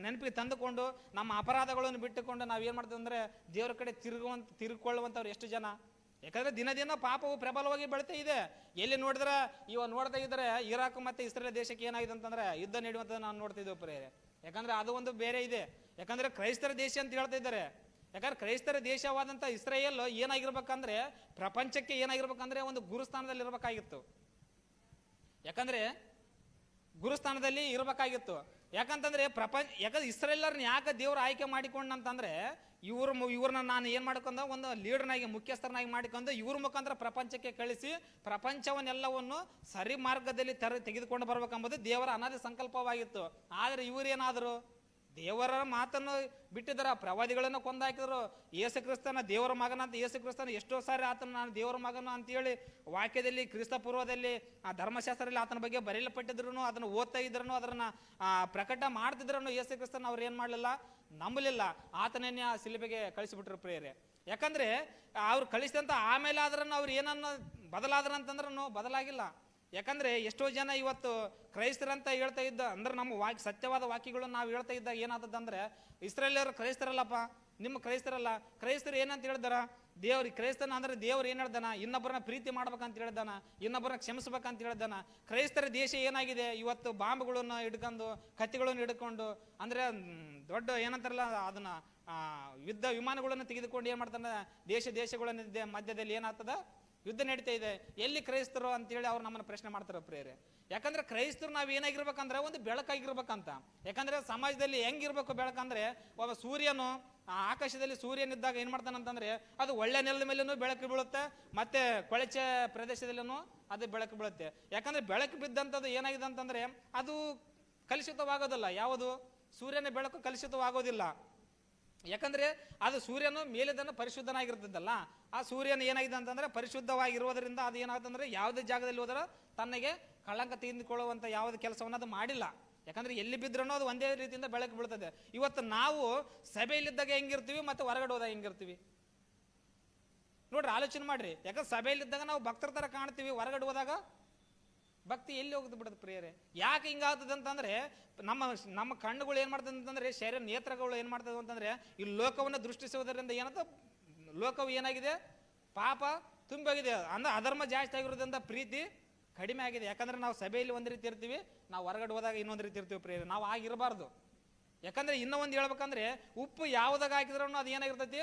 ನೆನಪಿಗೆ ತಂದುಕೊಂಡು ನಮ್ಮ ಅಪರಾಧಗಳನ್ನು ಬಿಟ್ಟುಕೊಂಡು ನಾವು ಏನ್ ಮಾಡ್ತೀವಿ ಅಂದ್ರೆ ದೇವರ ಕಡೆ ತಿರುಗಿಕೊಳ್ಳುವಂಥವ್ರು ಎಷ್ಟು ಜನ. ಯಾಕಂದ್ರೆ ದಿನ ದಿನ ಪಾಪವು ಪ್ರಬಲವಾಗಿ ಬೆಳಿತಾ ಇದೆ. ಎಲ್ಲಿ ನೋಡಿದ್ರೆ ನೋಡ್ತಾ ಇದ್ರೆ ಇರಾಕ್ ಮತ್ತೆ ಇಸ್ರೇಲ್ ದೇಶಕ್ಕೆ ಏನಾಗಿದೆ ಅಂತಂದ್ರೆ ಯುದ್ಧ ನಡೆಯುವಂತ ನಾವು ನೋಡ್ತಿದ್ದೇವೆ ಪ್ರೇಯರೆ. ಯಾಕಂದ್ರೆ ಅದು ಒಂದು ಬೇರೆ ಇದೆ. ಯಾಕಂದ್ರೆ ಕ್ರೈಸ್ತರ ದೇಶ ಅಂತ ಹೇಳ್ತಾ ಇದ್ದಾರೆ. ಯಾಕಂದ್ರೆ ಕ್ರೈಸ್ತರ ದೇಶವಾದಂತ ಇಸ್ರೇಲ್ ಏನಾಗಿರ್ಬೇಕಂದ್ರೆ ಪ್ರಪಂಚಕ್ಕೆ ಏನಾಗಿರ್ಬೇಕಂದ್ರೆ ಒಂದು ಗುರುಸ್ಥಾನದಲ್ಲಿ ಇರಬೇಕಾಗಿತ್ತು. ಯಾಕಂದ್ರೆ ಗುರುಸ್ಥಾನದಲ್ಲಿ ಇರಬೇಕಾಗಿತ್ತು. ಯಾಕಂತಂದ್ರೆ ಯಾಕಂದ್ರೆ ಇಸ್ರೇಲರ್ನ ಯಾಕೆ ದೇವ್ರ ಆಯ್ಕೆ ಮಾಡಿಕೊಂಡಂತಂದ್ರೆ ಇವ್ರನ್ನ ನಾನು ಏನ್ ಮಾಡ್ಕೊಂಡ ಒಂದು ಲೀಡರ್ನಾಗಿ, ಮುಖ್ಯಸ್ಥರನ್ನಾಗಿ ಮಾಡಿಕೊಂಡು ಇವ್ರ ಮುಖಾಂತರ ಪ್ರಪಂಚಕ್ಕೆ ಕಳಿಸಿ ಪ್ರಪಂಚವನ್ನೆಲ್ಲವನ್ನು ಸರಿ ಮಾರ್ಗದಲ್ಲಿ ತೆಗೆದುಕೊಂಡು ಬರ್ಬೇಕೆಂಬುದು ದೇವರ ಅನಾದಿ ಸಂಕಲ್ಪವಾಗಿತ್ತು. ಆದ್ರೆ ಇವ್ರೇನಾದ್ರು ದೇವರ ಮಾತನ್ನು ಬಿಟ್ಟಿದ್ದಾರ, ಪ್ರವಾದಿಗಳನ್ನು ಕೊಂದಾಕಿದ್ರು. ಯೇಸು ಕ್ರಿಸ್ತನ ದೇವರ ಮಗನ ಅಂತ, ಯೇಸು ಕ್ರಿಸ್ತನ ಎಷ್ಟೋ ಸಾರಿ ಆತನ ನಾನು ದೇವರ ಮಗನ ಅಂತೇಳಿ ವಾಕ್ಯದಲ್ಲಿ ಕ್ರಿಸ್ತ ಪೂರ್ವದಲ್ಲಿ ಆ ಧರ್ಮಶಾಸ್ತ್ರದಲ್ಲಿ ಆತನ ಬಗ್ಗೆ ಬರೆಯಲ್ಪಟ್ಟಿದ್ರು, ಅದನ್ನು ಓದ್ತಾ ಇದ್ರೂ, ಅದನ್ನ ಪ್ರಕಟ ಮಾಡ್ತಿದ್ರು. ಯೇಸು ಕ್ರಿಸ್ತನ ಅವ್ರು ಏನ್ ಮಾಡಲಿಲ್ಲ, ನಂಬಲಿಲ್ಲ. ಆತನೇ ಆ ಶಿಲುಬೆಗೆ ಕಳಿಸಿಬಿಟ್ರು ಪ್ರಿಯರೇ. ಯಾಕಂದ್ರೆ ಅವ್ರು ಕಳಿಸಿದಂತ ಆಮೇಲೆ ಆದ್ರೂ ಅವ್ರು ಏನನ್ನ ಬದಲಾದ್ರಂತಂದ್ರೂ ಬದಲಾಗಿಲ್ಲ. ಯಾಕಂದ್ರೆ ಎಷ್ಟೋ ಜನ ಇವತ್ತು ಕ್ರೈಸ್ತರಂತ ಹೇಳ್ತಾ ಇದ್ದ ಅಂದ್ರೆ ನಮ್ಮ ಸತ್ಯವಾದ ವಾಕ್ಯಗಳು ನಾವು ಹೇಳ್ತಾ ಇದ್ದಾಗ ಏನಾದದಂದ್ರೆ ಇಸ್ರೇಲಿಯರು ಕ್ರೈಸ್ತರಲ್ಲಪ್ಪ, ನಿಮ್ಮ ಕ್ರೈಸ್ತರಲ್ಲ. ಕ್ರೈಸ್ತರು ಏನಂತ ಹೇಳಿದಾರ, ಕ್ರೈಸ್ತನ ಅಂದ್ರೆ ದೇವ್ರು ಏನ್ ಹೇಳ್ದಾನ, ಇನ್ನೊಬ್ಬರನ್ನ ಪ್ರೀತಿ ಮಾಡ್ಬೇಕಂತ ಹೇಳ್ದಾನ, ಇನ್ನೊಬ್ಬರನ್ನ ಕ್ಷಮಿಸ್ಬೇಕಂತ ಹೇಳ್ದಾನ. ಕ್ರೈಸ್ತರ ದೇಶ ಏನಾಗಿದೆ ಇವತ್ತು, ಬಾಂಬ್ಗಳನ್ನ ಹಿಡ್ಕೊಂಡು, ಕತ್ತಿಗಳನ್ನು ಹಿಡ್ಕೊಂಡು, ಅಂದ್ರೆ ದೊಡ್ಡ ಏನಂತಾರಲ್ಲ ಅದನ್ನ ಯುದ್ಧ ವಿಮಾನಗಳನ್ನು ತೆಗೆದುಕೊಂಡು ಏನ್ ಮಾಡ್ತಾನೆ, ದೇಶಗಳ ಮಧ್ಯದಲ್ಲಿ ಏನಾಗ್ತದ, ಯುದ್ಧ ನಡೀತಾ ಇದೆ. ಎಲ್ಲಿ ಕ್ರೈಸ್ತರು ಅಂತೇಳಿ ಅವ್ರು ನಮ್ಮನ್ನ ಪ್ರಶ್ನೆ ಮಾಡ್ತಾರೆ ಪ್ರೇರೆ. ಯಾಕಂದ್ರೆ ಕ್ರೈಸ್ತರು ನಾವ್ ಏನಾಗಿರ್ಬೇಕಂದ್ರೆ ಒಂದು ಬೆಳಕಾಗಿರ್ಬೇಕಂತ. ಯಾಕಂದ್ರೆ ಸಮಾಜದಲ್ಲಿ ಹೆಂಗಿರ್ಬೇಕು ಬೆಳಕಂದ್ರೆ, ಒಬ್ಬ ಸೂರ್ಯನು ಆಕಾಶದಲ್ಲಿ ಸೂರ್ಯನಿದ್ದಾಗ ಏನ್ ಮಾಡ್ತಾನಂತಂದ್ರೆ ಅದು ಒಳ್ಳೆ ನೆಲದ ಮೇಲೂ ಬೆಳಕು ಬೀಳುತ್ತೆ, ಮತ್ತೆ ಕೊಳಚೆ ಪ್ರದೇಶದಲ್ಲೂ ಅದು ಬೆಳಕು ಬೀಳುತ್ತೆ. ಯಾಕಂದ್ರೆ ಬೆಳಕು ಬಿದ್ದಂಥದ್ದು ಏನಾಗಿದೆ ಅಂತಂದ್ರೆ ಅದು ಕಲುಷಿತವಾಗೋದಿಲ್ಲ. ಯಾವುದು ಸೂರ್ಯನ ಬೆಳಕು ಕಲುಷಿತವಾಗೋದಿಲ್ಲ. ಯಾಕಂದ್ರೆ ಅದು ಸೂರ್ಯನು ಮೇಲಿದ್ದನ್ನು ಪರಿಶುದ್ಧನಾಗಿರ್ತದಲ್ಲ, ಆ ಸೂರ್ಯನ ಏನಾಗಿದೆ ಅಂತಂದ್ರೆ ಪರಿಶುದ್ಧವಾಗಿರುವುದರಿಂದ ಅದು ಏನಾಗುತ್ತಂದ್ರೆ ಯಾವುದೇ ಜಾಗದಲ್ಲಿ ಹೋದ್ರೆ ತನ್ನಗೆ ಕಳಂಕ ತೆಗೆದುಕೊಳ್ಳುವಂತ ಯಾವುದೇ ಕೆಲಸವನ್ನು ಅದು ಮಾಡಿಲ್ಲ. ಯಾಕಂದ್ರೆ ಎಲ್ಲಿ ಬಿದ್ರೂ ಅದು ಒಂದೇ ರೀತಿಯಿಂದ ಬೆಳಕು ಬೀಳ್ತದೆ. ಇವತ್ತು ನಾವು ಸಭೆಯಲ್ಲಿದ್ದಾಗ ಹೆಂಗಿರ್ತೀವಿ ಮತ್ತೆ ಹೊರಗಡೆ ಹೋದಾಗ ಹೆಂಗಿರ್ತೀವಿ ನೋಡ್ರಿ, ಆಲೋಚನೆ ಮಾಡ್ರಿ. ಯಾಕಂದ್ರೆ ಸಭೆಯಲ್ಲಿದ್ದಾಗ ನಾವು ಭಕ್ತರ ತರ ಕಾಣ್ತೀವಿ, ಹೊರಗಡೆ ಹೋದಾಗ ಭಕ್ತಿ ಎಲ್ಲಿ ಹೋಗ್ದು ಬಿಡೋದು ಪ್ರಿಯರೇ. ಯಾಕೆ ಹಿಂಗಾಗ್ತದೆ ಅಂತಂದ್ರೆ ನಮ್ಮ ಕಣ್ಣುಗಳು ಏನ್ ಮಾಡ್ತದೆ ಅಂತಂದ್ರೆ, ಶರೀರ ನೇತ್ರಗಳು ಏನ್ ಮಾಡ್ತದೆ ಅಂತಂದ್ರೆ ಈ ಲೋಕವನ್ನು ದೃಷ್ಟಿಸುವುದರಿಂದ ಏನಂತ, ಲೋಕವು ಏನಾಗಿದೆ, ಪಾಪ ತುಂಬೋಗಿದೆ. ಅಂದ್ರೆ ಅಧರ್ಮ ಜಾಸ್ತಿ ಆಗಿರೋದ್ರಿಂದ ಪ್ರೀತಿ ಕಡಿಮೆ ಆಗಿದೆ. ಯಾಕಂದ್ರೆ ನಾವು ಸಭೆಯಲ್ಲಿ ಒಂದ್ ರೀತಿ ಇರ್ತೀವಿ, ನಾವು ಹೊರಗಡೆ ಹೋದಾಗ ಇನ್ನೊಂದ್ ರೀತಿ ಇರ್ತೀವಿ ಪ್ರಿಯರೇ. ನಾವು ಆಗಿರಬಾರ್ದು. ಯಾಕಂದ್ರೆ ಇನ್ನೂ ಒಂದು ಹೇಳ್ಬೇಕಂದ್ರೆ ಉಪ್ಪು ಯಾವ್ದಾಗ ಹಾಕಿದ್ರೂ ಅದು ಏನಾಗಿರ್ತೈತಿ,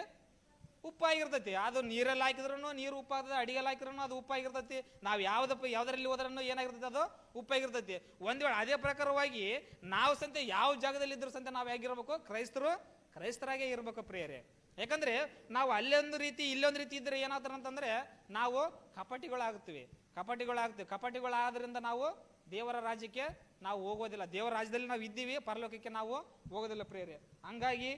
ಉಪ್ಪಾಗಿರ್ತೈತಿ. ಅದು ನೀರಲ್ಲಿ ಹಾಕಿದ್ರೂ ನೀರು ಉಪ್ಪಾಗ್ತದೆ, ಅಡಿಗೆಲ್ಲ ಹಾಕಿದ್ರೂ ಅದು ಉಪ್ಪಾಗಿರ್ತೈತಿ. ನಾವು ಯಾವ್ದರಲ್ಲಿ ಹೋದ್ರೂ ಏನಾಗಿರ್ತೈತಿ, ಅದು ಉಪ್ಪಾಗಿರ್ತೈತಿ. ಒಂದ್ ವೇಳೆ ಅದೇ ಪ್ರಕಾರವಾಗಿ ನಾವು ಸಂತೆ ಯಾವ ಜಾಗದಲ್ಲಿ ಇದ್ರು ಸಂತೆ ನಾವು ಹೇಗಿರ್ಬೇಕು, ಕ್ರೈಸ್ತರಾಗೇ ಇರ್ಬೇಕು ಪ್ರಿಯರೇ. ಯಾಕಂದ್ರೆ ನಾವು ಅಲ್ಲೊಂದು ರೀತಿ ಇಲ್ಲೊಂದು ರೀತಿ ಇದ್ರೆ ಏನಾಗ್ತಾರ ಅಂತಂದ್ರೆ ನಾವು ಕಪಟಿಗಳಾಗ್ತೀವಿ. ಕಪಟಿಗಳಾದ್ರಿಂದ ನಾವು ದೇವರ ರಾಜ್ಯಕ್ಕೆ ನಾವು ಹೋಗೋದಿಲ್ಲ. ದೇವರ ರಾಜ್ಯದಲ್ಲಿ ನಾವು ಇದ್ದೀವಿ, ಪರಲೋಕಕ್ಕೆ ನಾವು ಹೋಗೋದಿಲ್ಲ ಪ್ರಿಯರೇ. ಹಂಗಾಗಿ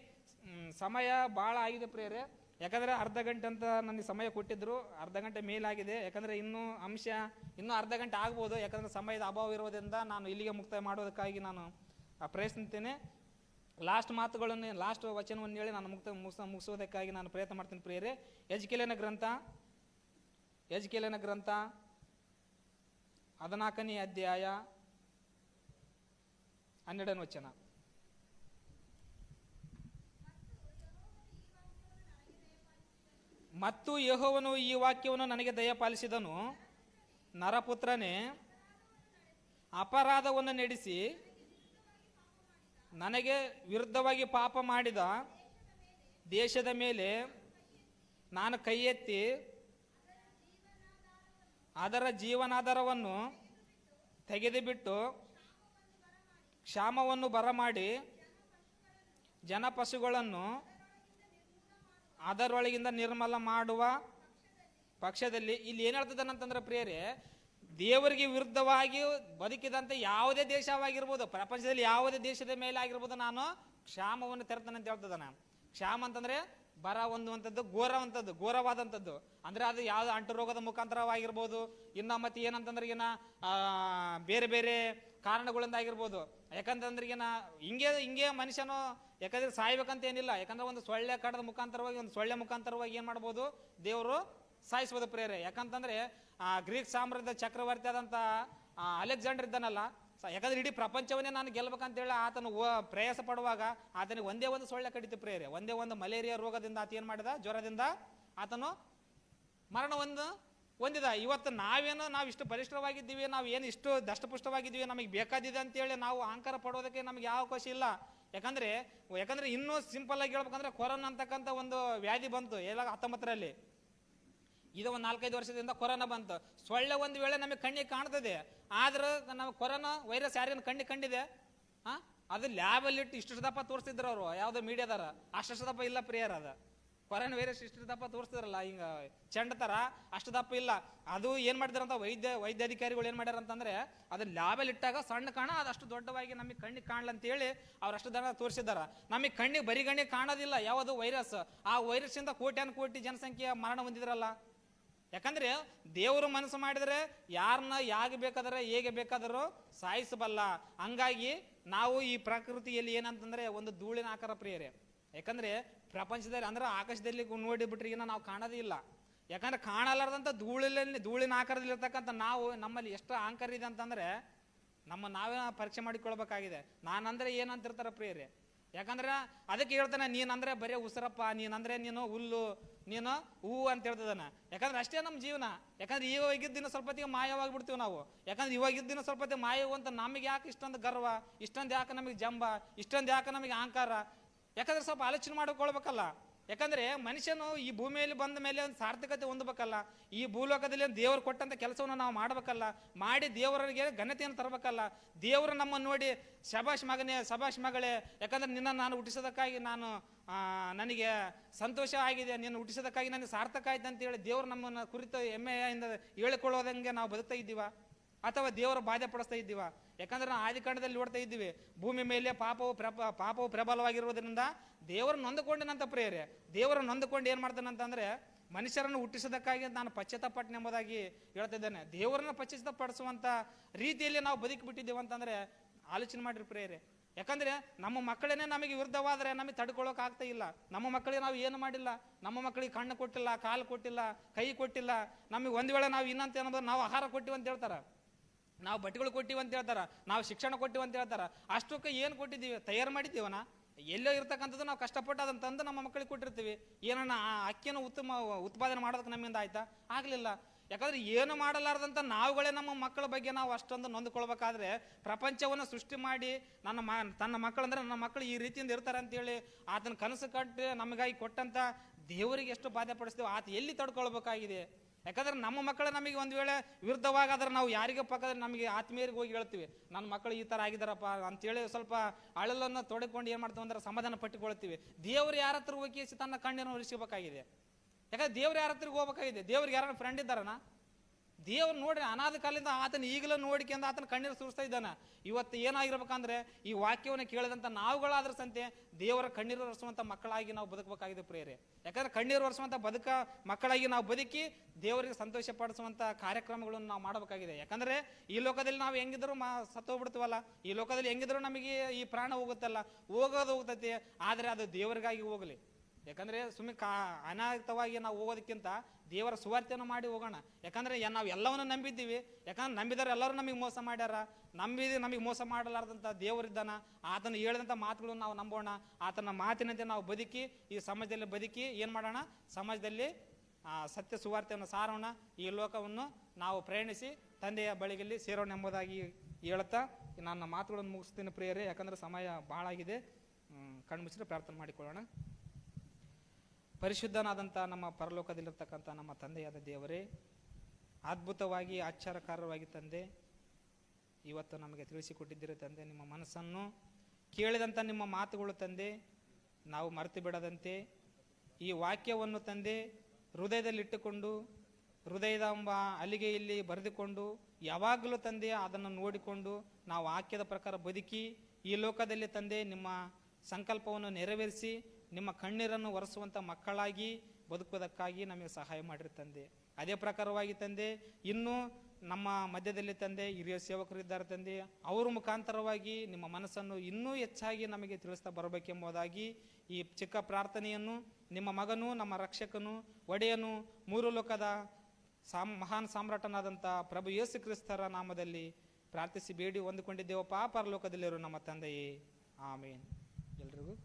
ಸಮಯ ಬಹಳ ಆಗಿದೆ ಪ್ರಿಯರೇ. ಯಾಕಂದ್ರೆ ಅರ್ಧ ಗಂಟೆ ಅಂತ ನನಗೆ ಸಮಯ ಕೊಟ್ಟಿದ್ರು, ಅರ್ಧ ಗಂಟೆ ಮೇಲಾಗಿದೆ. ಯಾಕಂದ್ರೆ ಇನ್ನೂ ಅರ್ಧ ಗಂಟೆ ಆಗ್ಬೋದು. ಯಾಕಂದ್ರೆ ಸಮಯದ ಅಭಾವ ಇರೋದ್ರಿಂದ ನಾನು ಇಲ್ಲಿಗೆ ಮುಕ್ತಾಯ ಮಾಡೋದಕ್ಕಾಗಿ ನಾನು ಪ್ರಯತ್ನಿಸ್ತೇನೆ. ಲಾಸ್ಟ್ ವಚನವನ್ನು ಹೇಳಿ ನಾನು ಮುಗಿಸೋದಕ್ಕಾಗಿ ನಾನು ಪ್ರಯತ್ನ ಮಾಡ್ತೀನಿ ಪ್ರಿಯರೇ. ಎಜ್ಕೇಲನ ಗ್ರಂಥ 14ನೇ ಅಧ್ಯಾಯ 12ನೇ ವಚನ. ಮತ್ತು ಯೆಹೋವನು ಈ ವಾಕ್ಯವನ್ನು ನನಗೆ ದಯಪಾಲಿಸಿದನು, ನರಪುತ್ರನೇ, ಅಪರಾಧವನ್ನು ನಡೆಸಿ ನನಗೆ ವಿರುದ್ಧವಾಗಿ ಪಾಪ ಮಾಡಿದ ದೇಶದ ಮೇಲೆ ನಾನು ಕೈ ಎತ್ತಿ ಅದರ ಜೀವನಾಧಾರವನ್ನು ತೆಗೆದುಬಿಟ್ಟು ಕ್ಷಾಮವನ್ನು ಬರಮಾಡಿ ಜನಪಶುಗಳನ್ನು ಅದರೊಳಗಿಂದ ನಿರ್ಮಲ ಮಾಡುವ ಪಕ್ಷದಲ್ಲಿ, ಇಲ್ಲಿ ಏನ್ ಹೇಳ್ತದನಂತಂದ್ರೆ ಪ್ರಿಯರೇ, ದೇವರಿಗೆ ವಿರುದ್ಧವಾಗಿ ಬದುಕಿದಂತ ಯಾವುದೇ ದೇಶವಾಗಿರ್ಬೋದು, ಪ್ರಪಂಚದಲ್ಲಿ ಯಾವುದೇ ದೇಶದ ಮೇಲೆ ಆಗಿರ್ಬೋದು, ನಾನು ಕ್ಷಾಮವನ್ನು ತೆರತಾನೆ ಅಂತ ಹೇಳ್ತದಾನ. ಕ್ಷಾಮ ಅಂತಂದ್ರೆ ಬರ ಹೊಂದುವಂಥದ್ದು ಘೋರವಾದಂಥದ್ದು. ಅಂದ್ರೆ ಅದು ಯಾವ್ದು ಅಂಟು ರೋಗದ ಮುಖಾಂತರವಾಗಿರ್ಬೋದು, ಇನ್ನ ಮತ್ತೆ ಏನಂತಂದ್ರೆ ಬೇರೆ ಬೇರೆ ಕಾರಣಗಳಿಂದ ಆಗಿರ್ಬೋದು. ಯಾಕಂತಂದ್ರೆ ಹಿಂಗೆ ಮನುಷ್ಯನು ಯಾಕಂದ್ರೆ ಸಾಯ್ಬೇಕಂತ ಏನಿಲ್ಲ. ಯಾಕಂದ್ರೆ ಒಂದು ಸೊಳ್ಳೆ ಕಡದ ಮುಖಾಂತರವಾಗಿ, ಒಂದು ಸೊಳ್ಳೆ ಮುಖಾಂತರವಾಗಿ ಏನ್ ಮಾಡ್ಬೋದು, ದೇವರು ಸಾಯಿಸ್ಬೋದು ಪ್ರೇರೆ. ಯಾಕಂತಂದ್ರೆ ಗ್ರೀಕ್ ಸಾಮ್ರಾಜ್ಯದ ಚಕ್ರವರ್ತಿ ಆದಂತ ಅಲೆಕ್ಸಾಂಡರ್ ಇದ್ದಾನಲ್ಲ, ಯಾಕಂದ್ರೆ ಇಡೀ ಪ್ರಪಂಚವನ್ನೇ ನಾನು ಗೆಲ್ಬೇಕಂತೇಳಿ ಆತನು ಪ್ರಯಾಸ ಪಡುವಾಗ ಆತನಿಗೆ ಒಂದೇ ಒಂದು ಸೊಳ್ಳೆ ಕಡಿತು ಪ್ರೇರೆ. ಒಂದೇ ಒಂದು ಮಲೇರಿಯಾ ರೋಗದಿಂದ ಆತ ಏನ್ ಮಾಡಿದ, ಜ್ವರದಿಂದ ಆತನು ಮರಣವನ್ನು ಹೊಂದಿದ. ಇವತ್ತು ನಾವು ಇಷ್ಟು ಬಲಿಷ್ಠವಾಗಿದ್ದೀವಿ, ನಾವು ಏನು ಇಷ್ಟು ದಷ್ಟಪುಷ್ಟವಾಗಿದ್ದೀವಿ, ನಮಗೆ ಬೇಕಾದಿದೆ ಅಂತೇಳಿ ನಾವು ಅಹಂಕಾರ ಪಡೋದಕ್ಕೆ ನಮಗೆ ಯಾವ ಅವಕಾಶ ಇಲ್ಲ. ಯಾಕಂದ್ರೆ ಇನ್ನೂ ಸಿಂಪಲ್ ಆಗಿ ಹೇಳ್ಬೇಕಂದ್ರೆ ಕೊರೋನಾ ಅಂತಕ್ಕಂಥ ಒಂದು ವ್ಯಾಧಿ ಬಂತು 1919ರಲ್ಲಿ. ಇದು ಒಂದು 4-5 ವರ್ಷದಿಂದ ಕೊರೋನಾ ಬಂತು. ಸೊಳ್ಳೆ ಒಂದು ವೇಳೆ ನಮಗೆ ಕಣ್ಣಿಗೆ ಕಾಣ್ತದೆ, ಆದ್ರೆ ನಾವು ಕೊರೋನಾ ವೈರಸ್ ಯಾರೇನು ಕಣ್ಣಿಗೆ ಕಂಡಿದೆ? ಅದು ಲ್ಯಾಬಲ್ಲಿ ಇಟ್ಟು ಇಷ್ಟು ದಪ್ಪ ತೋರಿಸ್ತಿದ್ರು ಅವರು, ಯಾವುದೋ ಮೀಡಿಯಾದಾರ. ಅಷ್ಟು ದಪ್ಪ ಇಲ್ಲ ಪ್ರಿಯರ್. ಅದ ಕೊರೋನಾ ವೈರಸ್ ಇಷ್ಟು ದಪ್ಪ ತೋರಿಸ್ತಿದ್ರಲ್ಲ, ಹಿಂಗ ಚೆಂಡ ತರ, ಅಷ್ಟು ದಪ್ಪ ಇಲ್ಲ. ಅದು ಏನ್ ಮಾಡಿದಾರಂತ ವೈದ್ಯಾಧಿಕಾರಿಗಳು ಏನ್ ಮಾಡ್ಯಾರ ಅಂತಂದ್ರೆ, ಅದನ್ನ ಲ್ಯಾಬಲ್ಲಿ ಇಟ್ಟಾಗ ಸಣ್ಣ ಕಾಣ, ಅದಷ್ಟು ದೊಡ್ಡವಾಗಿ ನಮಗೆ ಕಣ್ಣಿಗೆ ಕಾಣಲ್ಲ ಅಂತ ಹೇಳಿ ಅವ್ರು ಅಷ್ಟು ದನ ತೋರಿಸಿದಾರ. ನಮಗೆ ಕಣ್ಣಿಗೆ ಬರಿಗಣ್ಣಿಗೆ ಕಾಣೋದಿಲ್ಲ ಯಾವುದು ವೈರಸ್. ಆ ವೈರಸ್ ಇಂದ ಕೋಟ್ಯಾನು ಜನಸಂಖ್ಯೆ ಮರಣ ಹೊಂದಿದ್ರಲ್ಲ. ಯಾಕಂದ್ರೆ ದೇವರು ಮನಸ್ಸು ಮಾಡಿದ್ರೆ ಯಾರನ್ನ ಬೇಕಾದ್ರೆ ಹೇಗೆ ಬೇಕಾದರೂ ಸಾಯಿಸಬಲ್ಲ. ಹಂಗಾಗಿ ನಾವು ಈ ಪ್ರಕೃತಿಯಲ್ಲಿ ಏನಂತಂದ್ರೆ ಒಂದು ಧೂಳಿನ ಆಕಾರ ಪ್ರಿಯರೇ. ಯಾಕಂದ್ರೆ ಪ್ರಪಂಚದಲ್ಲಿ ಅಂದ್ರೆ ಆಕಾಶದಲ್ಲಿ ನೋಡಿಬಿಟ್ರೆ ನಾವು ಕಾಣೋದೇ ಇಲ್ಲ. ಯಾಕಂದ್ರೆ ಕಾಣಲಾರ್ದಂತ ಧೂಳಿನ ಆಕಾರದಲ್ಲಿ ಇರ್ತಕ್ಕಂಥ ನಮ್ಮಲ್ಲಿ ಎಷ್ಟು ಅಹಂಕಾರ ಇದೆ ಅಂತಂದ್ರೆ ನಾವೇ ಪರೀಕ್ಷೆ ಮಾಡಿಕೊಳ್ಬೇಕಾಗಿದೆ. ನಾನಂದ್ರೆ ಏನಂತಿರ್ತಾರ ಪ್ರಿಯರೇ. ಯಾಕಂದ್ರೆ ಅದಕ್ಕೆ ಹೇಳ್ತಾನೆ, ನೀನಂದ್ರೆ ಬರೀ ಉಸಿರಪ್ಪ, ನೀನಂದ್ರೆ ನೀನು ಹುಲ್ಲು, ನೀನು ಹೂವು ಅಂತ ಹೇಳ್ತದಾನ. ಯಾಕಂದ್ರೆ ಅಷ್ಟೇ ನಮ್ಮ ಜೀವನ. ಯಾಕಂದ್ರೆ ಇವಾಗಿದ್ದಿನ ಸ್ವಲ್ಪ ಹೊತ್ತಿಗೆ ಮಾಯವಾಗಿಬಿಡ್ತೀವಿ ನಾವು. ಯಾಕಂದ್ರೆ ಇವಾಗಿದ್ದಿನ ಸ್ವಲ್ಪ ಹೊತ್ತಿಗೆ ಮಾಯವಂತ ನಮಗೆ ಯಾಕೆ ಇಷ್ಟೊಂದು ಗರ್ವ, ಇಷ್ಟೊಂದು ಯಾಕೆ ನಮಗೆ ಜಂಬ, ಇಷ್ಟೊಂದು ಯಾಕೆ ನಮಗೆ ಅಹಂಕಾರ? ಯಾಕಂದ್ರೆ ಸ್ವಲ್ಪ ಆಲೋಚನೆ ಮಾಡಿಕೊಳ್ಬೇಕಲ್ಲ. ಯಾಕಂದ್ರೆ ಮನುಷ್ಯನು ಈ ಭೂಮಿಯಲ್ಲಿ ಬಂದ ಮೇಲೆ ಒಂದು ಸಾರ್ಥಕತೆ ಹೊಂದಬೇಕಲ್ಲ. ಈ ಭೂಲೋಕದಲ್ಲಿ ದೇವರು ಕೊಟ್ಟಂತ ಕೆಲಸವನ್ನು ನಾವು ಮಾಡ್ಬೇಕಲ್ಲ. ಮಾಡಿ ದೇವರಿಗೆ ಘನತೆಯನ್ನು ತರಬೇಕಲ್ಲ. ದೇವರು ನಮ್ಮನ್ನು ನೋಡಿ ಶಬಾಷ್ ಮಗನೇ, ಶಬಾಷ್ ಮಗಳೇ, ಯಾಕಂದ್ರೆ ನಿನ್ನ ನಾನು ಹುಟ್ಟಿಸೋದಕ್ಕಾಗಿ ನನಗೆ ಸಂತೋಷ ಆಗಿದೆ, ನೀನು ಹುಟ್ಟಿಸೋದಕ್ಕಾಗಿ ನನಗೆ ಸಾರ್ಥಕ ಆಯ್ತು ಅಂತೇಳಿ ದೇವರು ನಮ್ಮನ್ನು ಕುರಿತು ಹೆಮ್ಮೆಯಿಂದ ಹೇಳಿಕೊಳ್ಳೋದಂಗೆ ನಾವು ಬದುಕ್ತಾ ಇದ್ದೀವ, ಅಥವಾ ದೇವರ ಬಾಧೆ ಪಡಿಸ್ತಾ ಇದ್ದೀವ? ಯಾಕಂದ್ರೆ ನಾವು ಆದಿಕಾಂಡದಲ್ಲಿ ನೋಡ್ತಾ ಇದ್ದೀವಿ, ಭೂಮಿ ಮೇಲೆ ಪಾಪವು ಪ್ರಬಲವಾಗಿರುವುದರಿಂದ ದೇವರು ನೊಂದುಕೊಂಡಿನಂತ ಪ್ರೇರೆ. ದೇವರು ನೊಂದುಕೊಂಡು ಏನ್ ಮಾಡ್ತಾನಂತಂದ್ರೆ, ಮನುಷ್ಯರನ್ನು ಹುಟ್ಟಿಸೋದಕ್ಕಾಗಿ ನಾನು ಪಶ್ಚಾತ್ತಾಪಟ್ಟೆ ಎಂಬುದಾಗಿ ಹೇಳ್ತಿದ್ದೇನೆ. ದೇವರನ್ನ ಪಶ್ಚಾತ್ತಾಪಡಿಸುವಂತ ರೀತಿಯಲ್ಲಿ ನಾವು ಬದುಕಿಬಿಟ್ಟಿದ್ದೇವೆ ಅಂತಂದ್ರೆ ಆಲೋಚನೆ ಮಾಡಿರಿ ಪ್ರೇರೆ. ಯಾಕಂದ್ರೆ ನಮ್ಮ ಮಕ್ಕಳನ್ನೇ ನಮಗೆ ವಿರುದ್ಧವಾದ್ರೆ ನಮಗೆ ತಡ್ಕೊಳ್ಳೋಕೆ ಆಗ್ತಾ ಇಲ್ಲ. ನಮ್ಮ ಮಕ್ಕಳಿಗೆ ನಾವು ಏನು ಮಾಡಿಲ್ಲ, ನಮ್ಮ ಮಕ್ಕಳಿಗೆ ಕಣ್ಣು ಕೊಟ್ಟಿಲ್ಲ, ಕಾಲು ಕೊಟ್ಟಿಲ್ಲ, ಕೈ ಕೊಟ್ಟಿಲ್ಲ. ನಮಗೆ ಒಂದ್ ವೇಳೆ ನಾವು ಇನ್ನಂತ ಏನಂದ್ರೆ ನಾವು ಆಹಾರ ಕೊಟ್ಟಿವಿ ಅಂತ ಹೇಳ್ತಾರ, ನಾವು ಬಟ್ಟೆಗಳು ಕೊಟ್ಟಿವಿ ಅಂತ ಹೇಳ್ತಾರ, ನಾವು ಶಿಕ್ಷಣ ಕೊಟ್ಟಿವಿ ಅಂತ ಹೇಳ್ತಾರ. ಅಷ್ಟಕ್ಕೆ ಏನು ಕೊಟ್ಟಿದ್ದೀವಿ? ತಯಾರು ಮಾಡಿದ್ದೀವನ? ಎಲ್ಲೋ ಇರ್ತಕ್ಕಂಥದ್ದು ನಾವು ಕಷ್ಟಪಟ್ಟು ಅದನ್ನು ತಂದು ನಮ್ಮ ಮಕ್ಕಳಿಗೆ ಕೊಟ್ಟಿರ್ತೀವಿ. ಏನನ್ನ ಅಕ್ಕಿಯನ್ನು ಉತ್ಪಾದನೆ ಮಾಡೋದಕ್ಕೆ ನಮ್ಮಿಂದ ಆಯ್ತಾ? ಆಗ್ಲಿಲ್ಲ. ಯಾಕಂದ್ರೆ ಏನು ಮಾಡಲಾರ್ದಂತ ನಾವುಗಳೇ ನಮ್ಮ ಮಕ್ಕಳ ಬಗ್ಗೆ ನಾವು ಅಷ್ಟೊಂದು ನೊಂದ್ಕೊಳ್ಬೇಕಾದ್ರೆ, ಪ್ರಪಂಚವನ್ನು ಸೃಷ್ಟಿ ಮಾಡಿ ತನ್ನ ಮಕ್ಕಳಂದ್ರೆ ನನ್ನ ಮಕ್ಕಳು ಈ ರೀತಿಯಿಂದ ಇರ್ತಾರೆ ಅಂತೇಳಿ ಆತನ ಕನಸು ಕಟ್ಟಿ ನಮಗಾಗಿ ಕೊಟ್ಟಂತ ದೇವರಿಗೆ ಎಷ್ಟು ಬಾಧೆ ಪಡಿಸ್ತೇವೆ, ಆತ ಎಲ್ಲಿ ತಡ್ಕೊಳ್ಬೇಕಾಗಿದೆ? ಯಾಕಂದ್ರೆ ನಮ್ಮ ಮಕ್ಕಳು ನಮಗೆ ಒಂದು ವೇಳೆ ವಿರುದ್ಧವಾಗಾದ್ರೆ ನಾವು ಯಾರಿಗೆ ಪಕ್ಕದ್ರೆ ನಮಗೆ ಆತ್ಮೀಯರಿಗೆ ಹೋಗಿ ಹೇಳ್ತೀವಿ, ನನ್ನ ಮಕ್ಕಳು ಈ ಥರ ಆಗಿದಾರಪ್ಪ ಅಂತೇಳಿ ಸ್ವಲ್ಪ ಅಳಲನ್ನು ತೊಡೆಕೊಂಡು ಏನು ಮಾಡ್ತೀವಿ ಅಂದ್ರೆ ಸಮಾಧಾನ ಪಟ್ಟುಕೊಳ್ತೀವಿ. ದೇವ್ರು ಯಾರ ಹತ್ರ ಹೋಗಿ ತನ್ನ ಕಣ್ಣನ್ನು ಒರೆಸಬೇಕಾಗಿದೆ. ಯಾಕಂದ್ರೆ ದೇವ್ರು ಯಾರ ಹತ್ರಗೆ ಹೋಗ್ಬೇಕಾಗಿದೆ? ದೇವ್ರಿಗೆ ಯಾರು ಫ್ರೆಂಡ್ ಇದ್ದಾರನ? ದೇವ್ರು ನೋಡಿ ಅನಾದ ಕಾಲದಿಂದ ಆತನ ಈಗಲೂ ನೋಡಿಕೆಂದು ಆತನ ಕಣ್ಣೀರು ಸುರಿಸ್ತಾ ಇದ್ದಾನೆ. ಇವತ್ತು ಏನಾಗಿರ್ಬೇಕಂದ್ರೆ ಈ ವಾಕ್ಯವನ್ನು ಕೇಳಿದಂಥ ನಾವುಗಳಾದ್ರ ಸಂತೆ ದೇವರ ಕಣ್ಣೀರು ಒರೆಸುವಂಥ ಮಕ್ಕಳಾಗಿ ನಾವು ಬದುಕಬೇಕಾಗಿದೆ ಪ್ರೇರೆ. ಯಾಕಂದ್ರೆ ಕಣ್ಣೀರು ಒರೆಸುವಂಥ ಮಕ್ಕಳಾಗಿ ನಾವು ಬದುಕಿ ದೇವರಿಗೆ ಸಂತೋಷ ಪಡಿಸುವಂಥ ಕಾರ್ಯಕ್ರಮಗಳನ್ನು ನಾವು ಮಾಡಬೇಕಾಗಿದೆ. ಯಾಕಂದ್ರೆ ಈ ಲೋಕದಲ್ಲಿ ನಾವು ಹೆಂಗಿದ್ರು ಸತ್ತೋಗ್ಬಿಡ್ತೀವಲ್ಲ, ಈ ಲೋಕದಲ್ಲಿ ಹೆಂಗಿದ್ರು ನಮಗೆ ಈ ಪ್ರಾಣ ಹೋಗುತ್ತಲ್ಲ, ಹೋಗ್ತೈತಿ. ಆದರೆ ಅದು ದೇವರಿಗಾಗಿ ಹೋಗಲಿ. ಯಾಕಂದ್ರೆ ಅನಾಹುತವಾಗಿ ನಾವು ಹೋಗೋದಕ್ಕಿಂತ ದೇವರ ಸುವಾರ್ತೆಯನ್ನು ಮಾಡಿ ಹೋಗೋಣ. ಯಾಕಂದ್ರೆ ನಾವು ಎಲ್ಲವನ್ನು ನಂಬಿದ್ದೀವಿ. ಯಾಕಂದ್ರೆ ನಂಬಿದವರು ಎಲ್ಲರೂ ನಮಗೆ ಮೋಸ ಮಾಡ್ಯಾರ. ನಮಗೆ ಮೋಸ ಮಾಡಲಾರ್ದಂಥ ದೇವರಿದ್ದಾನ. ಆತನು ಹೇಳಿದಂಥ ಮಾತುಗಳನ್ನು ನಾವು ನಂಬೋಣ. ಆತನ ಮಾತಿನಂತೆ ನಾವು ಬದುಕಿ ಈ ಸಮಾಜದಲ್ಲಿ ಬದುಕಿ ಏನು ಮಾಡೋಣ? ಸಮಾಜದಲ್ಲಿ ಸತ್ಯ ಸುವಾರ್ತೆಯನ್ನು ಸಾರೋಣ. ಈ ಲೋಕವನ್ನು ನಾವು ಪ್ರಯಾಣಿಸಿ ತಂದೆಯ ಬಳಿಗಲ್ಲಿ ಸೇರೋಣ ಎಂಬುದಾಗಿ ಹೇಳ್ತಾ ನನ್ನ ಮಾತುಗಳನ್ನು ಮುಗಿಸ್ತೀನಿ ಪ್ರಿಯರೇ. ಯಾಕಂದ್ರೆ ಸಮಯ ಭಾಳ ಆಗಿದೆ. ಕಣ್ಮುಚ್ಚಿದ್ರೆ ಪ್ರಾರ್ಥನೆ ಮಾಡಿಕೊಳ್ಳೋಣ. ಪರಿಶುದ್ಧನಾದಂಥ ನಮ್ಮ ಪರಲೋಕದಲ್ಲಿರ್ತಕ್ಕಂಥ ನಮ್ಮ ತಂದೆಯಾದ ದೇವರೇ, ಅದ್ಭುತವಾಗಿ ಆಶ್ಚರ್ಯಕಾರವಾಗಿ ತಂದೆ ಇವತ್ತು ನಮಗೆ ತಿಳಿಸಿಕೊಟ್ಟಿದ್ದೀರಿ ತಂದೆ. ನಿಮ್ಮ ಮನಸ್ಸನ್ನು ಕೇಳಿದಂಥ ನಿಮ್ಮ ಮಾತುಗಳು ತಂದೆ ನಾವು ಮರೆತು ಬಿಡದಂತೆ ಈ ವಾಕ್ಯವನ್ನು ತಂದೆ ಹೃದಯದಲ್ಲಿಟ್ಟುಕೊಂಡು ಹೃದಯದ ಎಂಬ ಅಲಿಗೆಯಲ್ಲಿ ಬರೆದುಕೊಂಡು ಯಾವಾಗಲೂ ತಂದೆ ಅದನ್ನು ನೋಡಿಕೊಂಡು ನಾವು ವಾಕ್ಯದ ಪ್ರಕಾರ ಬದುಕಿ ಈ ಲೋಕದಲ್ಲಿ ತಂದೆ ನಿಮ್ಮ ಸಂಕಲ್ಪವನ್ನು ನೆರವೇರಿಸಿ ನಿಮ್ಮ ಕಣ್ಣೀರನ್ನು ಒರೆಸುವಂಥ ಮಕ್ಕಳಾಗಿ ಬದುಕುವುದಕ್ಕಾಗಿ ನಮಗೆ ಸಹಾಯ ಮಾಡಿರಿ ತಂದೆ. ಅದೇ ಪ್ರಕಾರವಾಗಿ ತಂದೆ, ಇನ್ನೂ ನಮ್ಮ ಮಧ್ಯದಲ್ಲಿ ತಂದೆ ಹಿರಿಯ ಸೇವಕರು ಇದ್ದಾರೆ ತಂದೆ, ಅವರ ಮುಖಾಂತರವಾಗಿ ನಿಮ್ಮ ಮನಸ್ಸನ್ನು ಇನ್ನೂ ಹೆಚ್ಚಾಗಿ ನಮಗೆ ತಿಳಿಸ್ತಾ ಬರಬೇಕೆಂಬುದಾಗಿ ಈ ಚಿಕ್ಕ ಪ್ರಾರ್ಥನೆಯನ್ನು ನಿಮ್ಮ ಮಗನು, ನಮ್ಮ ರಕ್ಷಕನು, ಒಡೆಯನು, ಮೂರು ಲೋಕದ ಮಹಾನ್ ಸಾಮ್ರಾಟನಾದಂಥ ಪ್ರಭು ಯೇಸು ಕ್ರಿಸ್ತರ ನಾಮದಲ್ಲಿ ಪ್ರಾರ್ಥಿಸಿ ಬೇಡಿ ಹೊಂದಿಕೊಂಡಿದ್ದೇವಪ್ಪ ಪರಲೋಕದಲ್ಲಿರೋ ನಮ್ಮ ತಂದೆಯೇ, ಆಮೇನ್. ಎಲ್ರಿಗೂ